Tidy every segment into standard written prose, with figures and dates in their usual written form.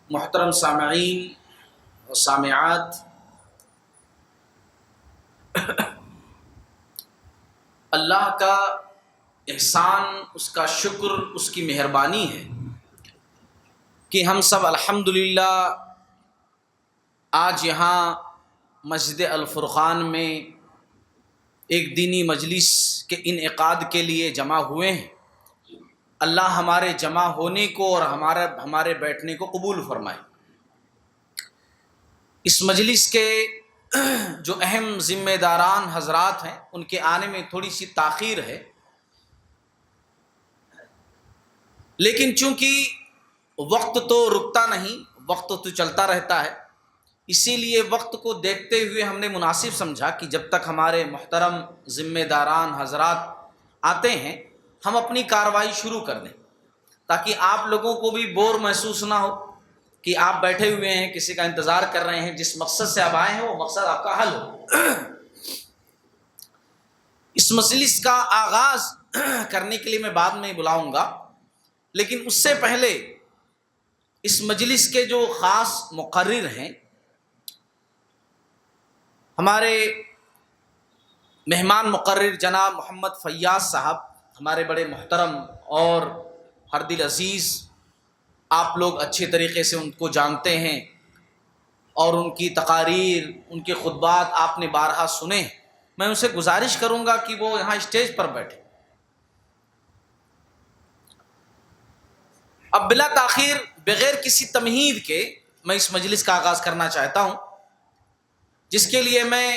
محترم سامعین و سامعات، اللہ کا احسان، اس کا شکر، اس کی مہربانی ہے کہ ہم سب الحمدللہ آج یہاں مسجد الفرقان میں ایک دینی مجلس کے انعقاد کے لیے جمع ہوئے ہیں۔ اللہ ہمارے جمع ہونے کو اور ہمارے بیٹھنے کو قبول فرمائے۔ اس مجلس کے جو اہم ذمہ داران حضرات ہیں ان کے آنے میں تھوڑی سی تاخیر ہے، لیکن چونکہ وقت تو رکتا نہیں، وقت تو چلتا رہتا ہے، اسی لیے وقت کو دیکھتے ہوئے ہم نے مناسب سمجھا کہ جب تک ہمارے محترم ذمہ داران حضرات آتے ہیں ہم اپنی کارروائی شروع کر دیں، تاکہ آپ لوگوں کو بھی بور محسوس نہ ہو کہ آپ بیٹھے ہوئے ہیں، کسی کا انتظار کر رہے ہیں، جس مقصد سے آپ آئے ہیں وہ مقصد آپ کا حل ہو۔ اس مجلس کا آغاز کرنے کے لیے میں بعد میں بلاؤں گا، لیکن اس سے پہلے اس مجلس کے جو خاص مقرر ہیں، ہمارے مہمان مقرر جناب محمد فیاض صاحب، ہمارے بڑے محترم اور ہر دل عزیز، آپ لوگ اچھے طریقے سے ان کو جانتے ہیں اور ان کی تقاریر، ان کے خطبات آپ نے بارہا سنے۔ میں ان سے گزارش کروں گا کہ وہ یہاں اسٹیج پر بیٹھے۔ اب بلا تاخیر بغیر کسی تمہید کے میں اس مجلس کا آغاز کرنا چاہتا ہوں، جس کے لیے میں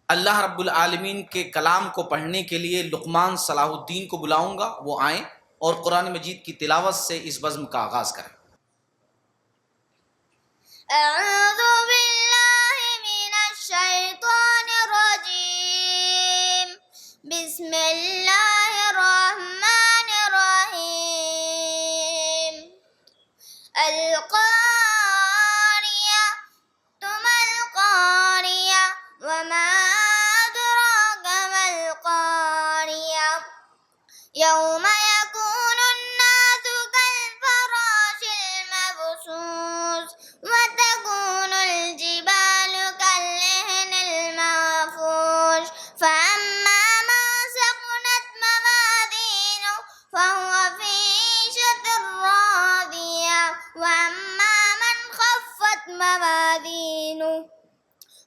اللہ رب العالمین کے کلام کو پڑھنے کے لیے لقمان صلاح الدین کو بلاؤں گا، وہ آئیں اور قرآن مجید کی تلاوت سے اس بزم کا آغاز کریں۔ اعوذ باللہ من الشیطان الرجیم، بسم اللہ الرحمن الرحیم۔ القاریہ ثم القاریہ وما ادراک ما القاریہ، یوم یکون الناس کالفراش المبثوث وتكون الجبال كالعهن المنفوش، فأما من ثقلت موازينه فهو في عيشة راضية، وأما من خفت موازينه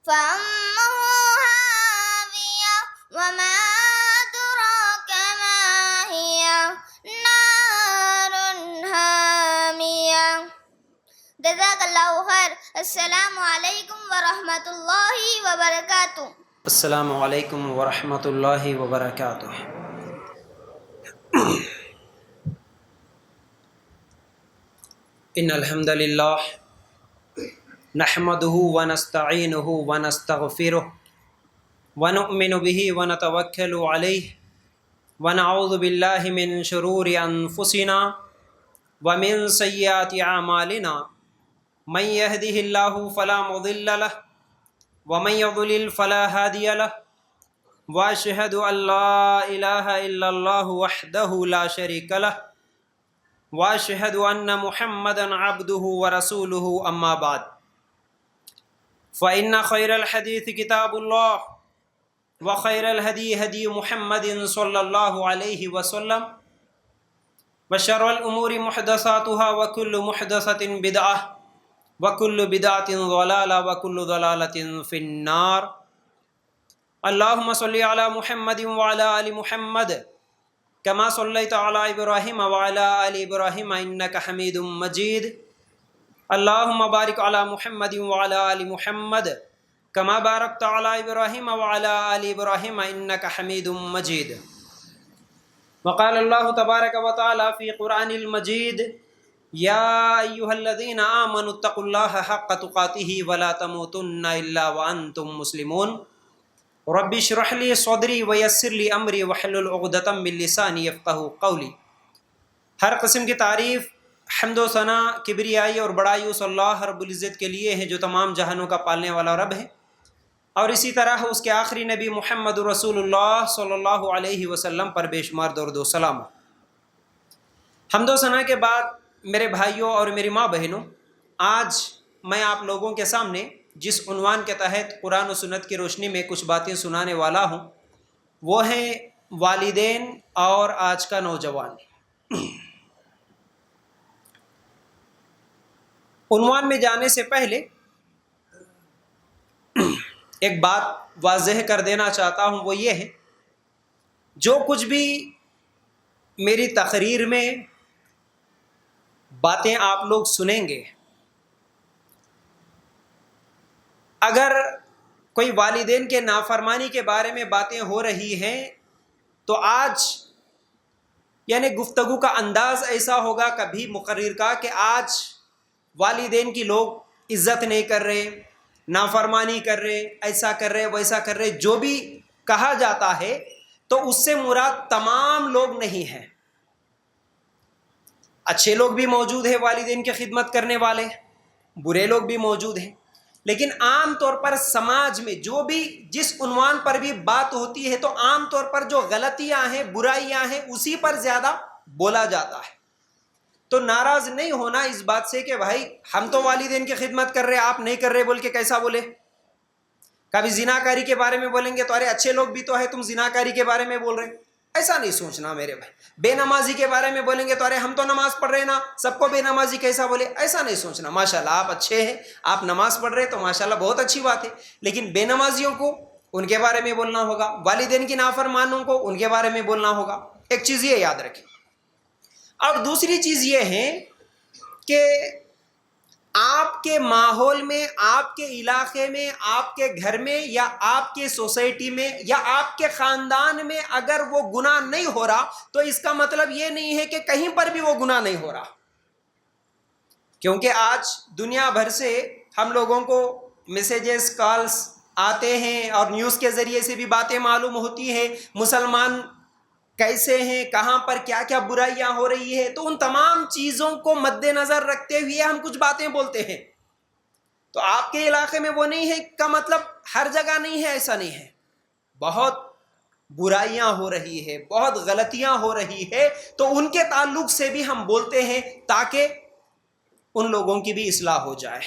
فأمه هاوية، وما أدراك ما هي، نار حامية۔ جزاک اللہ خیر۔ السلام علیکم ورحمۃ اللہ وبرکاتہ۔ السلام علیکم ورحمۃ اللہ وبرکاتہ۔ ان الحمد للہ نحمده ونستعینه ونستغفره ونؤمن به ونتوکل علیہ ونعوذ باللہ من شرور انفسنا ومن سیئات اعمالنا، من يهده الله فلا مضل له ومن يضلل فلا هادي له، واشهد ان لا اله الا الله وحده لا شريك له، واشهد ان محمدا عبده ورسوله، اما بعد، فان خير الحديث كتاب الله وخير الهدي هدي محمد صلى الله عليه وسلم، وشر الامور محدثاتها وكل محدثة بدعة وكل بدعة ضلالة وكل ضلالة في النار۔ اللهم صل على محمد وعلى آل محمد كما صليت على إبراهيم وعلى آل إبراهيم إنك حميد مجيد۔ اللهم بارك على محمد وعلى آل محمد كما باركت على إبراهيم وعلى آل إبراهيم إنك حميد مجيد۔ وقال الله تبارك وتعالى في قرآن المجيد: يا أيها الذين آمنوا اتقوا الله حق تقاته ولا تموتن إلا وأنتم مسلمون۔ رب اشرح لي صدري ويسر لي أمري واحلل عقدة من لساني يفقهوا قولي۔ ہر قسم کی تعریف، حمد و ثنا، کبریائی اور بڑائی اس اللہ رب العزت کے لیے ہے جو تمام جہانوں کا پالنے والا رب ہے، اور اسی طرح اس کے آخری نبی محمد رسول اللہ صلی اللہ علیہ وسلم پر بے شمار درود و سلام۔ حمد و ثنا کے بعد میرے بھائیوں اور میری ماں بہنوں، آج میں آپ لوگوں کے سامنے جس عنوان کے تحت قرآن و سنت کی روشنی میں کچھ باتیں سنانے والا ہوں وہ ہیں والدین اور آج کا نوجوان۔ عنوان میں جانے سے پہلے ایک بات واضح کر دینا چاہتا ہوں، وہ یہ ہے جو کچھ بھی میری تقریر میں باتیں آپ لوگ سنیں گے، اگر کوئی والدین کے نافرمانی کے بارے میں باتیں ہو رہی ہیں تو آج یعنی گفتگو کا انداز ایسا ہوگا کبھی مقرر کا کہ آج والدین کی لوگ عزت نہیں کر رہے، نافرمانی کر رہے، ایسا کر رہے، ویسا کر رہے، جو بھی کہا جاتا ہے تو اس سے مراد تمام لوگ نہیں ہیں۔ اچھے لوگ بھی موجود ہیں والدین کی خدمت کرنے والے، برے لوگ بھی موجود ہیں، لیکن عام طور پر سماج میں جو بھی جس عنوان پر بھی بات ہوتی ہے تو عام طور پر جو غلطیاں ہیں، برائیاں ہیں، اسی پر زیادہ بولا جاتا ہے۔ تو ناراض نہیں ہونا اس بات سے کہ بھائی ہم تو والدین کی خدمت کر رہے، آپ نہیں کر رہے بول کے کیسا بولے۔ کبھی زناکاری کے بارے میں بولیں گے تو ارے اچھے لوگ بھی تو ہے، تم زناکاری کے بارے میں بول رہے، ایسا نہیں سوچنا میرے بھائی۔ بے نمازی کے بارے میں بولیں گے تو ارے ہم تو نماز پڑھ رہے نا، سب کو بے نمازی کیسا بولے، ایسا نہیں سوچنا۔ ماشاءاللہ آپ اچھے ہیں، آپ نماز پڑھ رہے تو ماشاءاللہ بہت اچھی بات ہے، لیکن بے نمازیوں کو ان کے بارے میں بولنا ہوگا، والدین کی نافرمانوں کو ان کے بارے میں بولنا ہوگا۔ ایک چیز یہ یاد رکھیں۔ اور دوسری چیز یہ ہے کہ آپ کے ماحول میں، آپ کے علاقے میں، آپ کے گھر میں یا آپ کے سوسائٹی میں یا آپ کے خاندان میں اگر وہ گناہ نہیں ہو رہا تو اس کا مطلب یہ نہیں ہے کہ کہیں پر بھی وہ گناہ نہیں ہو رہا، کیونکہ آج دنیا بھر سے ہم لوگوں کو میسیجز، کالز آتے ہیں اور نیوز کے ذریعے سے بھی باتیں معلوم ہوتی ہیں، مسلمان کیسے ہیں، کہاں پر کیا کیا برائیاں ہو رہی ہے، تو ان تمام چیزوں کو مد نظر رکھتے ہوئے ہم کچھ باتیں بولتے ہیں۔ تو آپ کے علاقے میں وہ نہیں ہے کا مطلب ہر جگہ نہیں ہے، ایسا نہیں ہے۔ بہت برائیاں ہو رہی ہے، بہت غلطیاں ہو رہی ہے، تو ان کے تعلق سے بھی ہم بولتے ہیں تاکہ ان لوگوں کی بھی اصلاح ہو جائے۔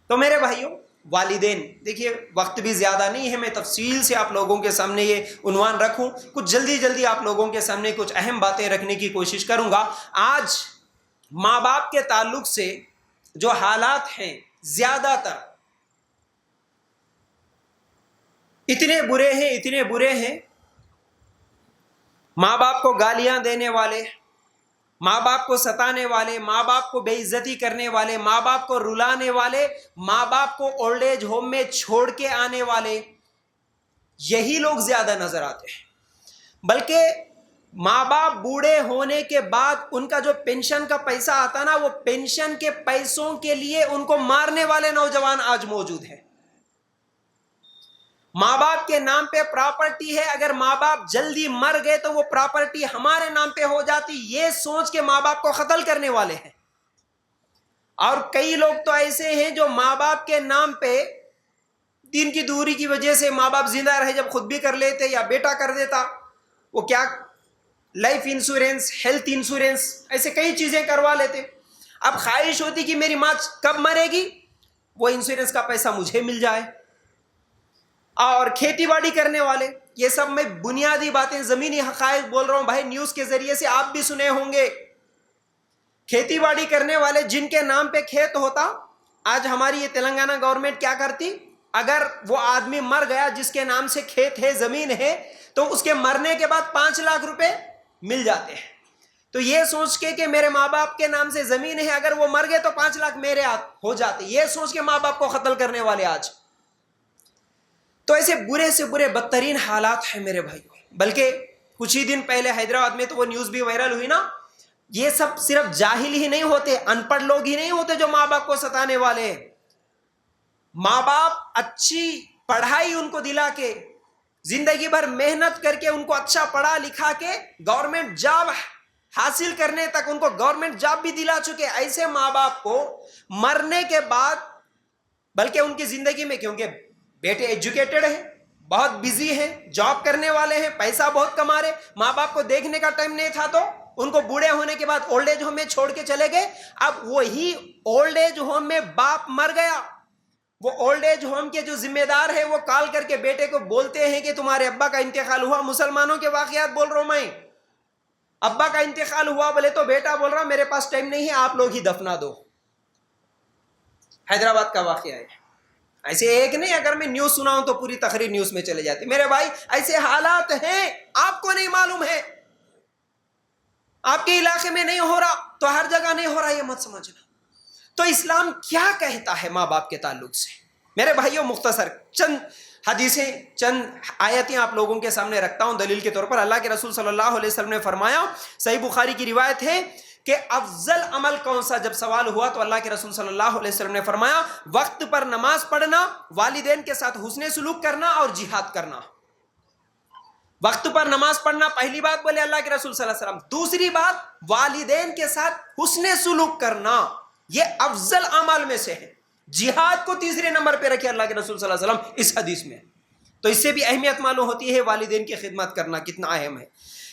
تو میرے بھائیوں، والدین، دیکھیے وقت بھی زیادہ نہیں ہے، میں تفصیل سے آپ لوگوں کے سامنے یہ عنوان رکھوں، کچھ جلدی آپ لوگوں کے سامنے کچھ اہم باتیں رکھنے کی کوشش کروں گا۔ آج ماں باپ کے تعلق سے جو حالات ہیں زیادہ تر اتنے برے ہیں، ماں باپ کو گالیاں دینے والے، ماں باپ کو ستانے والے، ماں باپ کو بے عزتی کرنے والے، ماں باپ کو رلانے والے، ماں باپ کو اولڈ ایج ہوم میں چھوڑ کے آنے والے، یہی لوگ زیادہ نظر آتے ہیں۔ بلکہ ماں باپ بوڑھے ہونے کے بعد ان کا جو پینشن کا پیسہ آتا نا، وہ پینشن کے پیسوں کے لیے ان کو مارنے والے نوجوان آج موجود ہیں۔ ماں باپ کے نام پہ پراپرٹی ہے، اگر ماں باپ جلدی مر گئے تو وہ پراپرٹی ہمارے نام پہ ہو جاتی، یہ سوچ کے ماں باپ کو قتل کرنے والے ہیں۔ اور کئی لوگ تو ایسے ہیں جو ماں باپ کے نام پہ دین کی دوری کی وجہ سے ماں باپ زندہ رہے جب خود بھی کر لیتے یا بیٹا کر دیتا، وہ کیا لائف انشورنس، ہیلتھ انشورنس، ایسے کئی چیزیں کروا لیتے۔ اب خواہش ہوتی کہ میری ماں کب مرے گی وہ انشورنس کا پیسہ مجھے مل جائے۔ اور کھیتی باڑی کرنے والے، یہ سب میں بنیادی باتیں، زمینی حقائق بول رہا ہوں بھائی، نیوز کے ذریعے سے آپ بھی سنے ہوں گے۔ کھیتی باڑی کرنے والے جن کے نام پہ کھیت ہوتا، آج ہماری یہ تلنگانہ گورنمنٹ کیا کرتی، اگر وہ آدمی مر گیا جس کے نام سے کھیت ہے، زمین ہے، تو اس کے مرنے کے بعد 5 لاکھ روپے مل جاتے ہیں۔ تو یہ سوچ کے کہ میرے ماں باپ کے نام سے زمین ہے، اگر وہ مر گئے تو 5 لاکھ میرے ہو جاتے، یہ سوچ کے ماں باپ کو قتل کرنے والے آج۔ تو ایسے برے سے برے بدترین حالات ہیں میرے بھائیوں۔ بلکہ کچھ ہی دن پہلے حیدرآباد میں تو وہ نیوز بھی وائرل ہوئی نا، یہ سب صرف جاہل ہی نہیں ہوتے، ان پڑھ لوگ ہی نہیں ہوتے جو ماں باپ کو ستانے والے ہیں۔ ماں باپ اچھی پڑھائی ان کو دلا کے، زندگی بھر محنت کر کے ان کو اچھا پڑھا لکھا کے گورنمنٹ جاب حاصل کرنے تک ان کو گورنمنٹ جاب بھی دلا چکے، ایسے ماں باپ کو مرنے کے بعد، بلکہ ان کی زندگی میں، کیونکہ بیٹے ایجوکیٹڈ ہیں، بہت بزی ہیں، جاب کرنے والے ہیں، پیسہ بہت کما رہے، ماں باپ کو دیکھنے کا ٹائم نہیں تھا، تو ان کو بوڑھے ہونے کے بعد اولڈ ایج ہوم میں چھوڑ کے چلے گئے. اب وہی اولڈ ایج ہوم میں باپ مر گیا, وہ اولڈ ایج ہوم کے جو ذمہ دار ہے وہ کال کر کے بیٹے کو بولتے ہیں کہ تمہارے ابا کا انتقال ہوا. مسلمانوں کے واقعات بول رہا ہوں میں. ابا کا انتقال ہوا بولے تو بیٹا بول رہا میرے پاس ٹائم نہیں ہے, آپ لوگ ہی دفنا دو. حیدرآباد کا واقعہ ہے. ایسے ایک نہیں, اگر میں نیوز سناؤں تو پوری تقریر نیوز میں چلے جاتی. میرے بھائی ایسے حالات ہیں, آپ کو نہیں معلوم ہے, آپ کے علاقے میں نہیں ہو رہا تو ہر جگہ نہیں ہو رہا, یہ مت سمجھنا. تو اسلام کیا کہتا ہے ماں باپ کے تعلق سے؟ میرے بھائیوں مختصر چند حدیثیں, چند آیتیں آپ لوگوں کے سامنے رکھتا ہوں دلیل کے طور پر. اللہ کے رسول صلی اللہ علیہ وسلم نے فرمایا, صحیح بخاری کی روایت ہے کہ افضل عمل کون سا؟ جب سوال ہوا تو اللہ کے رسول صلی اللہ علیہ وسلم نے فرمایا وقت پر نماز پڑھنا, والدین کے ساتھ حسن سلوک کرنا اور جہاد کرنا. وقت پر نماز پڑھنا پہلی بات بولے اللہ کے رسول صلی اللہ علیہ وسلم. دوسری بات والدین کے ساتھ حسن سلوک کرنا, یہ افضل اعمال میں سے ہے. جہاد کو تیسرے نمبر پہ رکھے اللہ کے رسول صلی اللہ علیہ وسلم اس حدیث میں. تو اس سے بھی اہمیت معلوم ہوتی ہے والدین کی خدمت کرنا کتنا اہم ہے.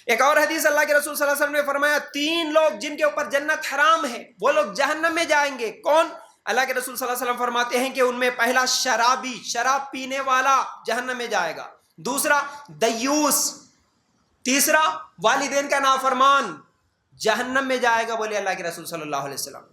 ایک اور حدیث اللہ کے رسول صلی اللہ علیہ وسلم نے فرمایا 3 لوگ جن کے اوپر جنت حرام ہے وہ لوگ جہنم میں جائیں گے. کون؟ اللہ کے رسول صلی اللہ علیہ وسلم فرماتے ہیں کہ ان میں پہلا شرابی, شراب پینے والا جہنم میں جائے گا. دوسرا دیوس. تیسرا والدین کا نافرمان جہنم میں جائے گا بولے اللہ کے رسول صلی اللہ علیہ وسلم.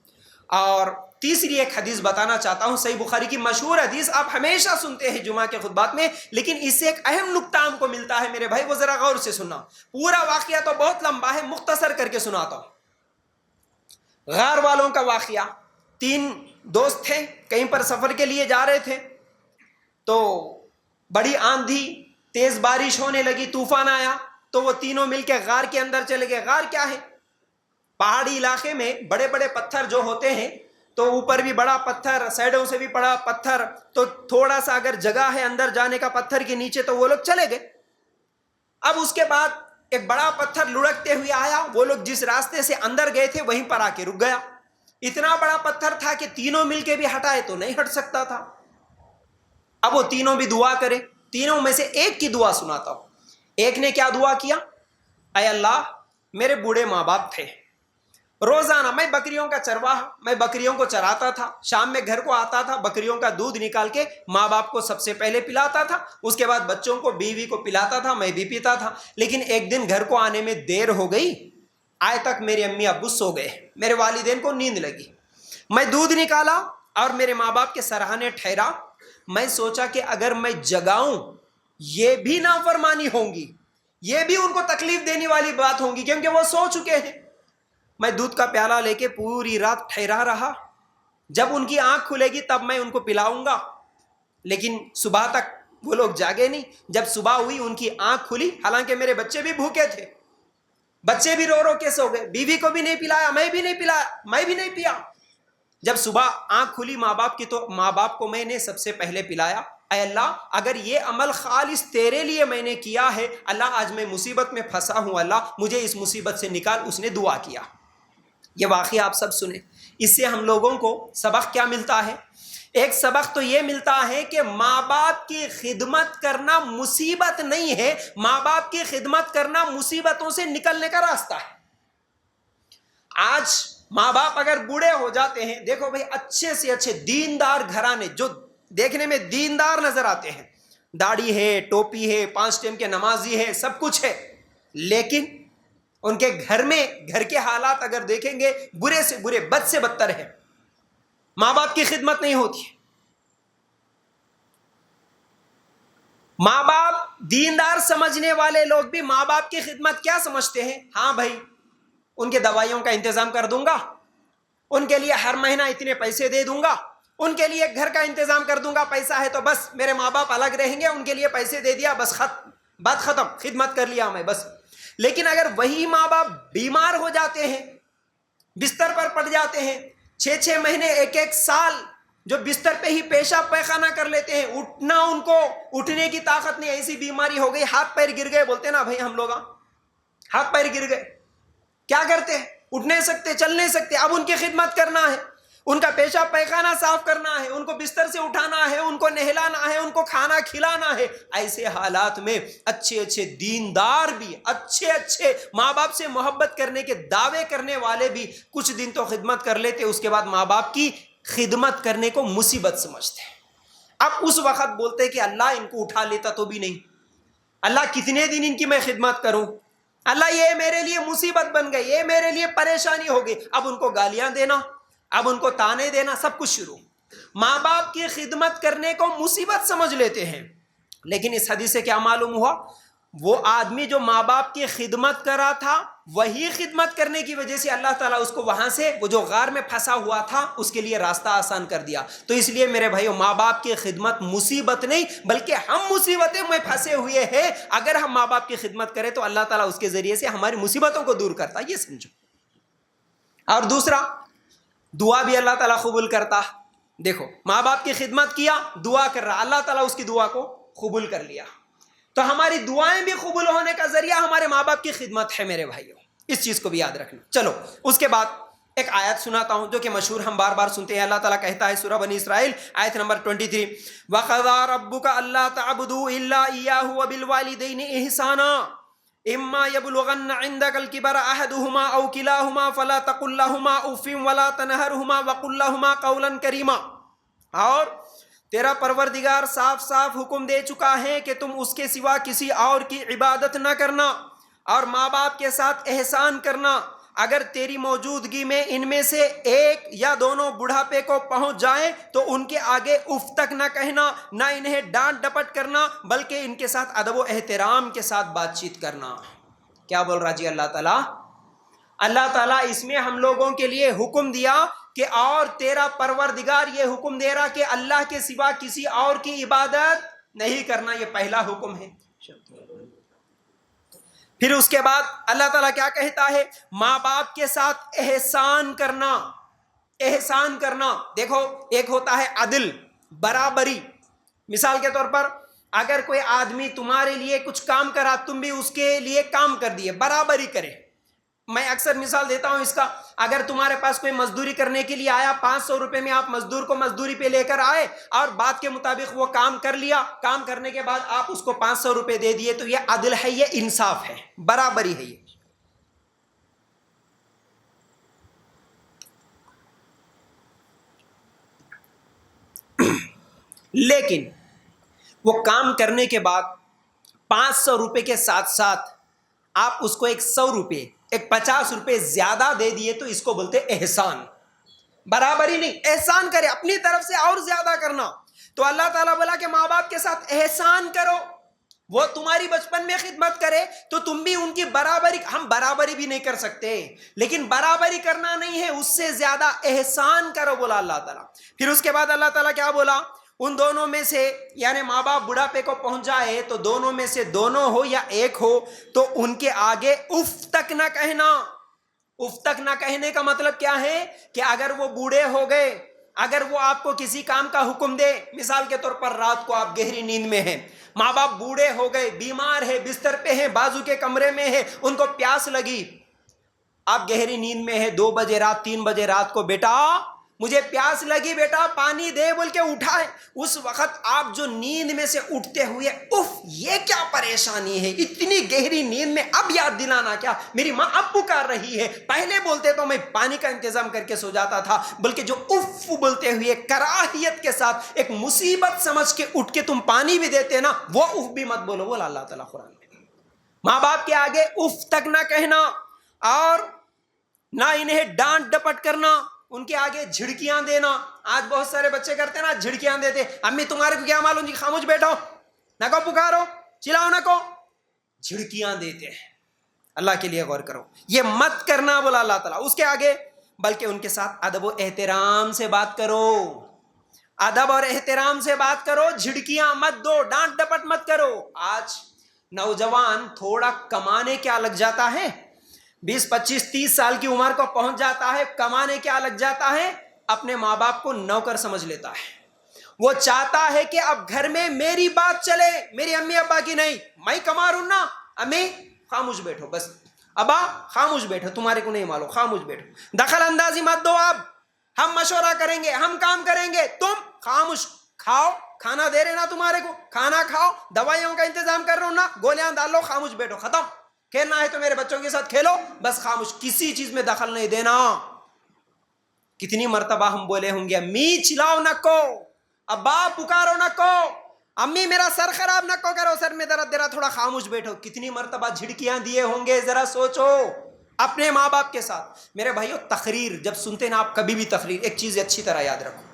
اور تیسری ایک حدیث بتانا چاہتا ہوں, صحیح بخاری کی مشہور حدیث, آپ ہمیشہ سنتے ہیں جمعہ کے خطبات میں, لیکن اس سے ایک اہم نکتہ ہم کو ملتا ہے میرے بھائی, وہ ذرا غور سے سننا. پورا واقعہ تو بہت لمبا ہے, مختصر کر کے سناتا ہوں. غار والوں کا واقعہ. 3 دوست تھے, کہیں پر سفر کے لیے جا رہے تھے, تو بڑی آندھی, تیز بارش ہونے لگی, طوفان آیا, تو وہ تینوں مل کے غار کے اندر چلے گئے. غار کیا ہے؟ پہاڑی علاقے میں بڑے بڑے پتھر جو ہوتے ہیں, تو اوپر بھی بڑا پتھر, سائڈوں سے بھی بڑا پتھر, تو تھوڑا سا اگر جگہ ہے اندر جانے کا پتھر کے نیچے تو وہ لوگ چلے گئے. اب اس کے بعد ایک بڑا پتھر لڑکتے ہوئے آیا, وہ لوگ جس راستے سے اندر گئے تھے وہیں پر آ کے رک گیا. اتنا بڑا پتھر تھا کہ تینوں مل کے بھی ہٹائے تو نہیں ہٹ سکتا تھا. اب وہ تینوں بھی دعا کرے. تینوں میں سے ایک کی دعا سناتا ہوں. ایک نے کیا دعا کیا؟ اے اللہ, میرے بوڑھے ماں باپ تھے, روزانہ میں بکریوں کا چرواہا, میں بکریوں کو چراتا تھا, شام میں گھر کو آتا تھا, بکریوں کا دودھ نکال کے ماں باپ کو سب سے پہلے پلاتا تھا, اس کے بعد بچوں کو, بیوی کو پلاتا تھا, میں بھی پیتا تھا. لیکن ایک دن گھر کو آنے میں دیر ہو گئی, آئے تک میرے امی ابو سو گئے, میرے والدین کو نیند لگی. میں دودھ نکالا اور میرے ماں باپ کے سرہانے ٹھہرا. میں سوچا کہ اگر میں جگاؤں یہ بھی نافرمانی ہوں گی, یہ بھی ان کو تکلیف دینے والی بات ہوں گی, کیونکہ وہ سو چکے ہیں. میں دودھ کا پیالہ لے کے پوری رات ٹھہرا رہا. جب ان کی آنکھ کھلے گی تب میں ان کو پلاؤں گا. لیکن صبح تک وہ لوگ جاگے نہیں. جب صبح ہوئی ان کی آنکھ کھلی, حالانکہ میرے بچے بھی بھوکے تھے, بچے بھی رو رو کے سو گئے. بیوی کو بھی نہیں پلایا, میں بھی نہیں پلایا, میں بھی نہیں پیا. جب صبح آنکھ کھلی ماں باپ کی تو ماں باپ کو میں نے سب سے پہلے پلایا. اے اللہ, اگر یہ عمل خالص تیرے لیے میں نے کیا ہے, اللہ آج میں مصیبت میں پھنسا ہوں, اللہ مجھے اس مصیبت سے نکال. اس نے دعا کیا. یہ واقعہ آپ سب سنیں. اس سے ہم لوگوں کو سبق کیا ملتا ہے؟ ایک سبق تو یہ ملتا ہے کہ ماں باپ کی خدمت کرنا مصیبت نہیں ہے, ماں باپ کی خدمت کرنا مصیبتوں سے نکلنے کا راستہ ہے. آج ماں باپ اگر بوڑھے ہو جاتے ہیں, دیکھو بھائی اچھے سے اچھے دیندار گھرانے جو دیکھنے میں دیندار نظر آتے ہیں, داڑھی ہے, ٹوپی ہے, 5 ٹائم کے نمازی ہے, سب کچھ ہے, لیکن ان کے گھر میں, گھر کے حالات اگر دیکھیں گے برے سے برے, بد سے بدتر ہے. ماں باپ کی خدمت نہیں ہوتی. ماں باپ دیندار سمجھنے والے لوگ بھی ماں باپ کی خدمت کیا سمجھتے ہیں؟ ہاں بھائی ان کے دوائیوں کا انتظام کر دوں گا, ان کے لیے ہر مہینہ اتنے پیسے دے دوں گا, ان کے لیے گھر کا انتظام کر دوں گا, پیسہ ہے تو بس میرے ماں باپ الگ رہیں گے, ان کے لیے پیسے دے دیا بس, بات ختم, خدمت کر لیا میں بس. لیکن اگر وہی ماں باپ بیمار ہو جاتے ہیں, بستر پر پڑ جاتے ہیں, 6 مہینے 1 سال جو بستر پہ ہی پیشاب پیخانہ کر لیتے ہیں, اٹھنا ان کو اٹھنے کی طاقت نہیں, ایسی بیماری ہو گئی, ہاتھ پیر گر گئے, بولتے نا بھائی ہم لوگ, ہاتھ پیر گر گئے, کیا کرتے ہیں؟ اٹھ نہیں سکتے, چل نہیں سکتے, اب ان کی خدمت کرنا ہے. ان کا پیشاب پیخانہ صاف کرنا ہے، ان کو بستر سے اٹھانا ہے، ان کو نہلانا ہے، ان کو کھانا کھلانا ہے۔ ایسے حالات میں اچھے اچھے دیندار بھی، اچھے ماں باپ سے محبت کرنے کے دعوے کرنے والے بھی کچھ دن تو خدمت کر لیتے، اس کے بعد ماں باپ کی خدمت کرنے کو مصیبت سمجھتے ہیں۔ اب اس وقت بولتے کہ اللہ ان کو اٹھا لیتا تو بھی نہیں، اللہ کتنے دن ان کی میں خدمت کروں، اللہ یہ میرے لیے مصیبت بن گئی، یہ میرے لیے پریشانی ہو گئی۔ اب ان کو گالیاں دینا، اب ان کو تانے دینا، سب کچھ شروع۔ ماں باپ کی خدمت کرنے کو مصیبت سمجھ لیتے ہیں۔ لیکن اس حدیث سے کیا معلوم ہوا؟ وہ آدمی جو ماں باپ کی خدمت کرا تھا، وہی خدمت کرنے کی وجہ سے اللہ تعالیٰ اس کو وہاں سے، وہ جو غار میں پھنسا ہوا تھا، اس کے لیے راستہ آسان کر دیا۔ تو اس لیے میرے بھائیو، ماں باپ کی خدمت مصیبت نہیں بلکہ ہم مصیبتیں میں پھنسے ہوئے ہیں۔ اگر ہم ماں باپ کی خدمت کریں تو اللہ تعالیٰ اس کے ذریعے سے ہماری مصیبتوں کو دور کرتا، یہ سمجھو۔ اور دوسرا، دعا بھی اللہ تعالیٰ قبول کرتا۔ دیکھو، ماں باپ کی خدمت کیا، دعا کر رہا، اللہ تعالیٰ اس کی دعا کو قبول کر لیا۔ تو ہماری دعائیں بھی قبول ہونے کا ذریعہ ہمارے ماں باپ کی خدمت ہے میرے بھائیوں، اس چیز کو بھی یاد رکھنا۔ چلو اس کے بعد ایک آیت سناتا ہوں جو کہ مشہور ہم بار بار سنتے ہیں۔ اللہ تعالیٰ کہتا ہے سورہ بنی اسرائیل آیت نمبر 23، وَقَضَىٰ رَبُّكَ أَلَّا تَعْبُدُوا إِلَّا إِيَّاهُ وَبِالْوَالِدَيْنِ إِحْسَانًا إِمَّا يَبْلُغَنَّ عِندَكَ الْكِبَرَ أَحَدُهُمَا أَوْ كِلَاهُمَا فَلَا تَقُل لَّهُمَا أُفٍّ وَلَا تَنْهَرْهُمَا وَقُل لَّهُمَا قَوْلًا كَرِيمًا۔ اور تیرا پروردگار صاف صاف حکم دے چکا ہے کہ تم اس کے سوا کسی اور کی عبادت نہ کرنا، اور ماں باپ کے ساتھ احسان کرنا۔ اگر تیری موجودگی میں ان میں سے ایک یا دونوں بڑھاپے کو پہنچ جائیں تو ان کے آگے اف تک نہ کہنا، نہ انہیں ڈانٹ ڈپٹ کرنا، بلکہ ان کے ساتھ ادب و احترام کے ساتھ بات چیت کرنا۔ کیا بول رہا جی اللہ تعالیٰ؟ اللہ تعالیٰ اس میں ہم لوگوں کے لیے حکم دیا کہ اور تیرا پروردگار یہ حکم دے رہا کہ اللہ کے سوا کسی اور کی عبادت نہیں کرنا، یہ پہلا حکم ہے۔ پھر اس کے بعد اللہ تعالیٰ کیا کہتا ہے؟ ماں باپ کے ساتھ احسان کرنا، احسان کرنا۔ دیکھو، ایک ہوتا ہے عدل، برابری۔ مثال کے طور پر اگر کوئی آدمی تمہارے لیے کچھ کام کرا، تم بھی اس کے لیے کام کر دیے، برابری کرے۔ میں اکثر مثال دیتا ہوں اس کا، اگر تمہارے پاس کوئی مزدوری کرنے کے لیے آیا، 500 روپے میں آپ مزدور کو مزدوری پہ لے کر آئے اور بات کے مطابق وہ کام کر لیا، کام کرنے کے بعد آپ اس کو 500 روپے دے دیے، تو یہ عدل ہے، یہ انصاف ہے، برابری ہے یہ۔ لیکن وہ کام کرنے کے بعد 500 روپے کے ساتھ ساتھ آپ اس کو 100 روپے، 50 روپے زیادہ دے دیے، تو اس کو بولتے احسان۔ برابری نہیں، احسان کرے، اپنی طرف سے اور زیادہ کرنا۔ تو اللہ تعالیٰ بولا کہ ماں باپ کے ساتھ احسان کرو، وہ تمہاری بچپن میں خدمت کرے تو تم بھی ان کی برابری۔ ہم برابری بھی نہیں کر سکتے، لیکن برابری کرنا نہیں ہے، اس سے زیادہ احسان کرو بولا اللہ تعالیٰ۔ پھر اس کے بعد اللہ تعالیٰ کیا بولا؟ ان دونوں میں سے، یعنی ماں باپ بڑھاپے کو پہنچ جائے تو دونوں میں سے دونوں ہو یا ایک ہو تو ان کے آگے اف تک نہ کہنا۔ اف تک نہ کہنے کا مطلب کیا ہے؟ کہ اگر وہ بوڑھے ہو گئے، اگر وہ آپ کو کسی کام کا حکم دے، مثال کے طور پر رات کو آپ گہری نیند میں ہیں، ماں باپ بوڑھے ہو گئے، بیمار ہے، بستر پہ ہیں، بازو کے کمرے میں ہے، ان کو پیاس لگی، آپ گہری نیند میں ہے، 2 بجے رات، 3 بجے رات کو، بیٹا مجھے پیاس لگی، بیٹا پانی دے بول کے اٹھائے۔ اس وقت آپ جو نیند میں سے اٹھتے ہوئے، اف یہ کیا پریشانی ہے، اتنی گہری نیند میں اب یاد دلانا کیا، میری ماں اب پکار رہی ہے، پہلے بولتے تو میں پانی کا انتظام کر کے سو جاتا تھا، بلکہ جو اف بولتے ہوئے کراہیت کے ساتھ ایک مصیبت سمجھ کے اٹھ کے تم پانی بھی دیتے نا، وہ اف بھی مت بولو، بولا اللہ تعالیٰ قرآن میں۔ ماں باپ کے آگے اف تک نہ کہنا، اور نہ انہیں ڈانٹ ڈپٹ کرنا، ان کے آگے جھڑکیاں دینا۔ آج بہت سارے بچے کرتے ہیں نا، جھڑکیاں دیتے، امی تمہارے کو کیا معلوم جی، خاموش بیٹھو، نہ کو پکارو، چلاؤ نہ کو، جھڑکیاں دیتے ہیں۔ اللہ کے لیے غور کرو، یہ مت کرنا بولا اللہ تعالیٰ۔ اس کے آگے بلکہ ان کے ساتھ ادب و احترام سے بات کرو، ادب اور احترام سے بات کرو، جھڑکیاں مت دو، ڈانٹ ڈپٹ مت کرو۔ آج نوجوان تھوڑا کمانے کیا لگ جاتا ہے، 20 25 30 سال کی عمر کو پہنچ جاتا ہے، کمانے کیا لگ جاتا ہے، اپنے ماں باپ کو نوکر سمجھ لیتا ہے۔ وہ چاہتا ہے کہ اب گھر میں میری بات چلے، میری امی ابا کی نہیں، میں کما رہا نا، امی خاموش بیٹھو بس، ابا خاموش بیٹھو، تمہارے کو نہیں معلوم، خاموش بیٹھو، دخل اندازی مت دو، اب ہم مشورہ کریں گے، ہم کام کریں گے، تم خاموش کھاؤ، کھانا دے رہے نا تمہارے کو، کھانا کھاؤ، دوائیوں کا انتظام کر رہا ہوں نا، گولیاں ڈال لو، خاموش بیٹھو، ختم. کھیلنا ہے تو میرے بچوں کے ساتھ کھیلو، بس خاموش، کسی چیز میں دخل نہیں دینا. کتنی مرتبہ ہم بولے ہوں گے امی چلاؤ نہ کو، ابا پکارو نہ کو، امی میرا سر خراب نہ کو کرو، سر میں درد دے رہا، تھوڑا خاموش بیٹھو. کتنی مرتبہ جھڑکیاں دیے ہوں گے، ذرا سوچو اپنے ماں باپ کے ساتھ. میرے بھائیو تقریر جب سنتے نا آپ، کبھی بھی تقریر، ایک چیز اچھی طرح یاد رکھو،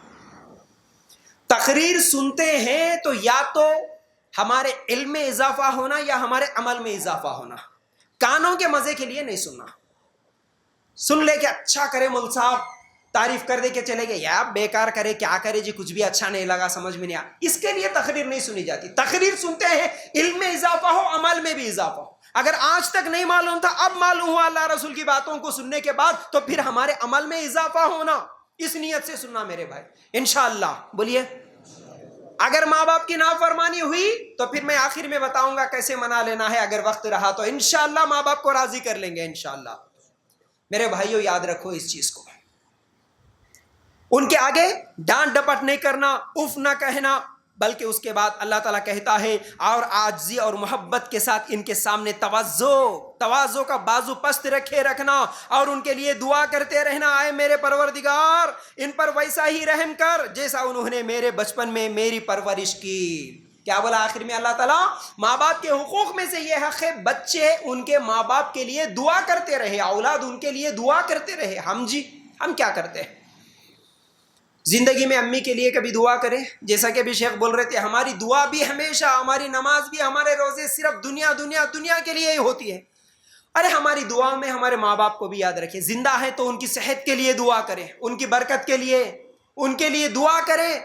تقریر سنتے ہیں تو یا تو ہمارے علم میں اضافہ ہونا یا ہمارے عمل میں اضافہ ہونا. کانوں کے مزے کے لیے نہیں سننا. سن لے کہ اچھا کرے مول صاحب، تعریف کر دے کے چلے گئے، یا بیکار کرے، کیا کرے جی، کچھ بھی اچھا نہیں لگا، سمجھ میں نہیں آیا، اس کے لیے تقریر نہیں سنی جاتی. تقریر سنتے ہیں علم میں اضافہ ہو، عمل میں بھی اضافہ ہو. اگر آج تک نہیں معلوم تھا، اب معلوم ہوا اللہ رسول کی باتوں کو سننے کے بعد، تو پھر ہمارے عمل میں اضافہ ہونا. اس نیت سے سننا میرے بھائی انشاءاللہ. بولیے. اگر ماں باپ کی نافرمانی ہوئی تو پھر میں آخر میں بتاؤں گا کیسے منا لینا ہے، اگر وقت رہا تو انشاءاللہ ماں باپ کو راضی کر لیں گے انشاءاللہ. میرے بھائیو یاد رکھو اس چیز کو، ان کے آگے ڈانٹ ڈپٹ نہیں کرنا، اف نہ کہنا، بلکہ اس کے بعد اللہ تعالیٰ کہتا ہے اور عاجزی اور محبت کے ساتھ ان کے سامنے تواضع کا بازو پست رکھے رکھنا، اور ان کے لیے دعا کرتے رہنا، آئے میرے پروردگار ان پر ویسا ہی رحم کر جیسا انہوں نے میرے بچپن میں میری پرورش کی. کیا بولا آخر میں اللہ تعالیٰ؟ ماں باپ کے حقوق میں سے یہ حق ہے بچے ان کے ماں باپ کے لیے دعا کرتے رہے، اولاد ان کے لیے دعا کرتے رہے. ہم کیا کرتے ہیں زندگی میں؟ امی کے لیے کبھی دعا کرے؟ جیسا کہ ابھی شیخ بول رہے تھے، ہماری دعا بھی ہمیشہ، ہماری نماز بھی، ہمارے روزے صرف دنیا دنیا دنیا کے لیے ہی ہوتی ہے. ارے ہماری دعاؤں میں ہمارے ماں باپ کو بھی یاد رکھیں. زندہ ہے تو ان کی صحت کے لیے دعا کریں، ان کی برکت کے لیے ان کے لیے دعا کریں.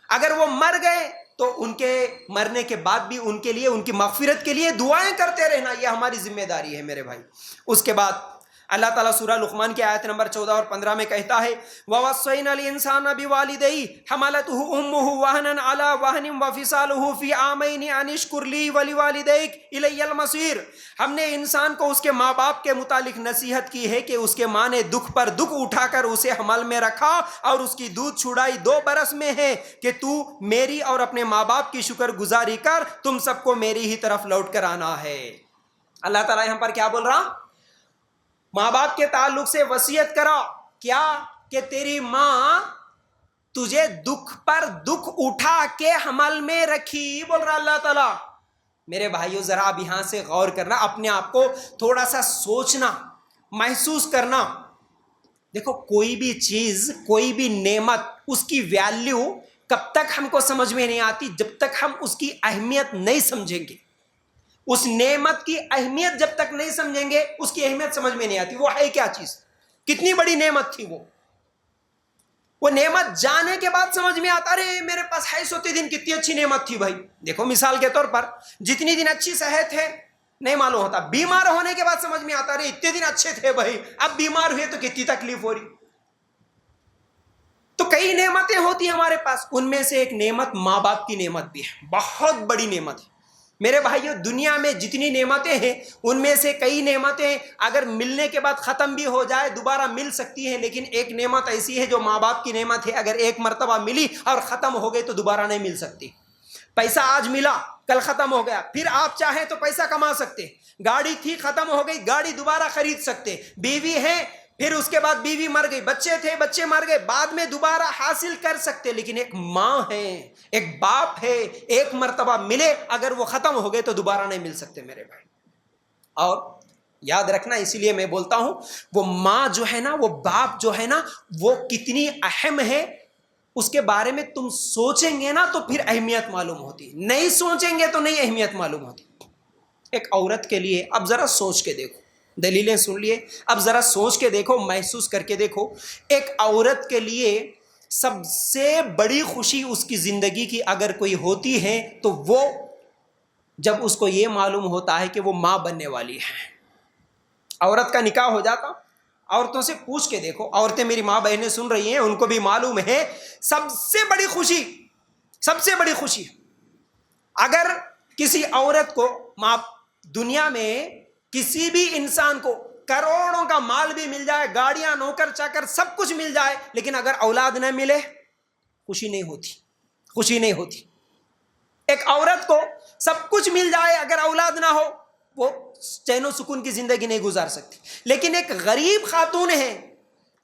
اگر وہ مر گئے تو ان کے مرنے کے بعد بھی ان کے لیے، ان کی مغفرت کے لیے دعائیں کرتے رہنا، یہ ہماری ذمہ داری ہے میرے بھائی. اس کے بعد اللہ تعالیٰ سورہ لقمان کی آیت نمبر 14 اور 15 میں کہتا ہے وَوَصَّيْنَا الْإِنسَانَ بِوَالِدَيْهِ حَمَلَتْهُ أُمُّهُ وَهْنًا عَلَى وَهْنٍ وَفِصَالُهُ فِي عَامَيْنِ أَنِ اشْكُرْ لِي وَلِوَالِدَيْكَ إِلَيَّ الْمَصِيرُ. ہم نے انسان کو اس کے ماں باپ کے متعلق نصیحت کی ہے کہ اس کے ماں نے دکھ پر دکھ اٹھا کر اسے حمل میں رکھا اور اس کی دودھ چھڑائی 2 برس میں ہے کہ تو میری اور اپنے ماں باپ کی شکر گزاری کر، تم سب کو میری ہی طرف لوٹ کر آنا ہے. اللہ تعالیٰ یہاں پر کیا بول رہا؟ ماں باپ کے تعلق سے وصیت کرا کیا کہ تیری ماں تجھے دکھ پر دکھ اٹھا کے حمل میں رکھی، بول رہا اللہ تعالیٰ. میرے بھائیو ذرا اب یہاں سے غور کرنا، اپنے آپ کو تھوڑا سا سوچنا، محسوس کرنا. دیکھو کوئی بھی چیز، کوئی بھی نعمت، اس کی ویلیو کب تک ہم کو سمجھ میں نہیں آتی جب تک ہم اس کی اہمیت نہیں سمجھیں گے. اس نعمت کی اہمیت جب تک نہیں سمجھیں گے اس کی اہمیت سمجھ میں نہیں آتی. وہ ہے کیا چیز، کتنی بڑی نعمت تھی وہ نعمت جانے کے بعد سمجھ میں آتا، ارے میرے پاس ہے سوتے دن کتنی اچھی نعمت تھی بھائی. دیکھو مثال کے طور پر جتنی دن اچھی صحت ہے نہیں معلوم ہوتا، بیمار ہونے کے بعد سمجھ میں آتا، ارے اتنے دن اچھے تھے بھائی، اب بیمار ہوئے تو کتنی تکلیف ہو رہی. تو کئی نعمتیں ہوتی ہمارے پاس، ان میں سے ایک نعمت ماں باپ کی نعمت بھی ہے، بہت بڑی نعمت ہے. میرے بھائیو دنیا میں جتنی نعمتیں ہیں ان میں سے کئی نعمتیں اگر ملنے کے بعد ختم بھی ہو جائے دوبارہ مل سکتی ہیں، لیکن ایک نعمت ایسی ہے جو ماں باپ کی نعمت ہے، اگر ایک مرتبہ ملی اور ختم ہو گئی تو دوبارہ نہیں مل سکتی. پیسہ آج ملا کل ختم ہو گیا، پھر آپ چاہیں تو پیسہ کما سکتے. گاڑی تھی ختم ہو گئی، گاڑی دوبارہ خرید سکتے. بیوی ہے، پھر اس کے بعد بیوی مر گئی، بچے تھے بچے مر گئے، بعد میں دوبارہ حاصل کر سکتے. لیکن ایک ماں ہے، ایک باپ ہے، ایک مرتبہ ملے اگر وہ ختم ہو گئے تو دوبارہ نہیں مل سکتے میرے بھائی. اور یاد رکھنا، اسی لیے میں بولتا ہوں وہ ماں جو ہے نا، وہ باپ جو ہے نا، وہ کتنی اہم ہے اس کے بارے میں تم سوچیں گے نا تو پھر اہمیت معلوم ہوتی، نہیں سوچیں گے تو نہیں اہمیت معلوم ہوتی. ایک عورت کے لیے اب ذرا سوچ کے دیکھو، دلیلیں سن لیے، اب ذرا سوچ کے دیکھو، محسوس کر کے دیکھو. ایک عورت کے لیے سب سے بڑی خوشی اس کی زندگی کی اگر کوئی ہوتی ہے تو وہ جب اس کو یہ معلوم ہوتا ہے کہ وہ ماں بننے والی ہے. عورت کا نکاح ہو جاتا، عورتوں سے پوچھ کے دیکھو، عورتیں میری ماں بہنیں سن رہی ہیں، ان کو بھی معلوم ہے سب سے بڑی خوشی، سب سے بڑی خوشی اگر کسی عورت کو دنیا میں کسی بھی انسان کو کروڑوں کا مال بھی مل جائے, گاڑیاں, نوکر چاکر, سب کچھ مل جائے, لیکن اگر اولاد نہ ملے خوشی نہیں ہوتی, خوشی نہیں ہوتی. ایک عورت کو سب کچھ مل جائے, اگر اولاد نہ ہو وہ چین و سکون کی زندگی نہیں گزار سکتی. لیکن ایک غریب خاتون ہے,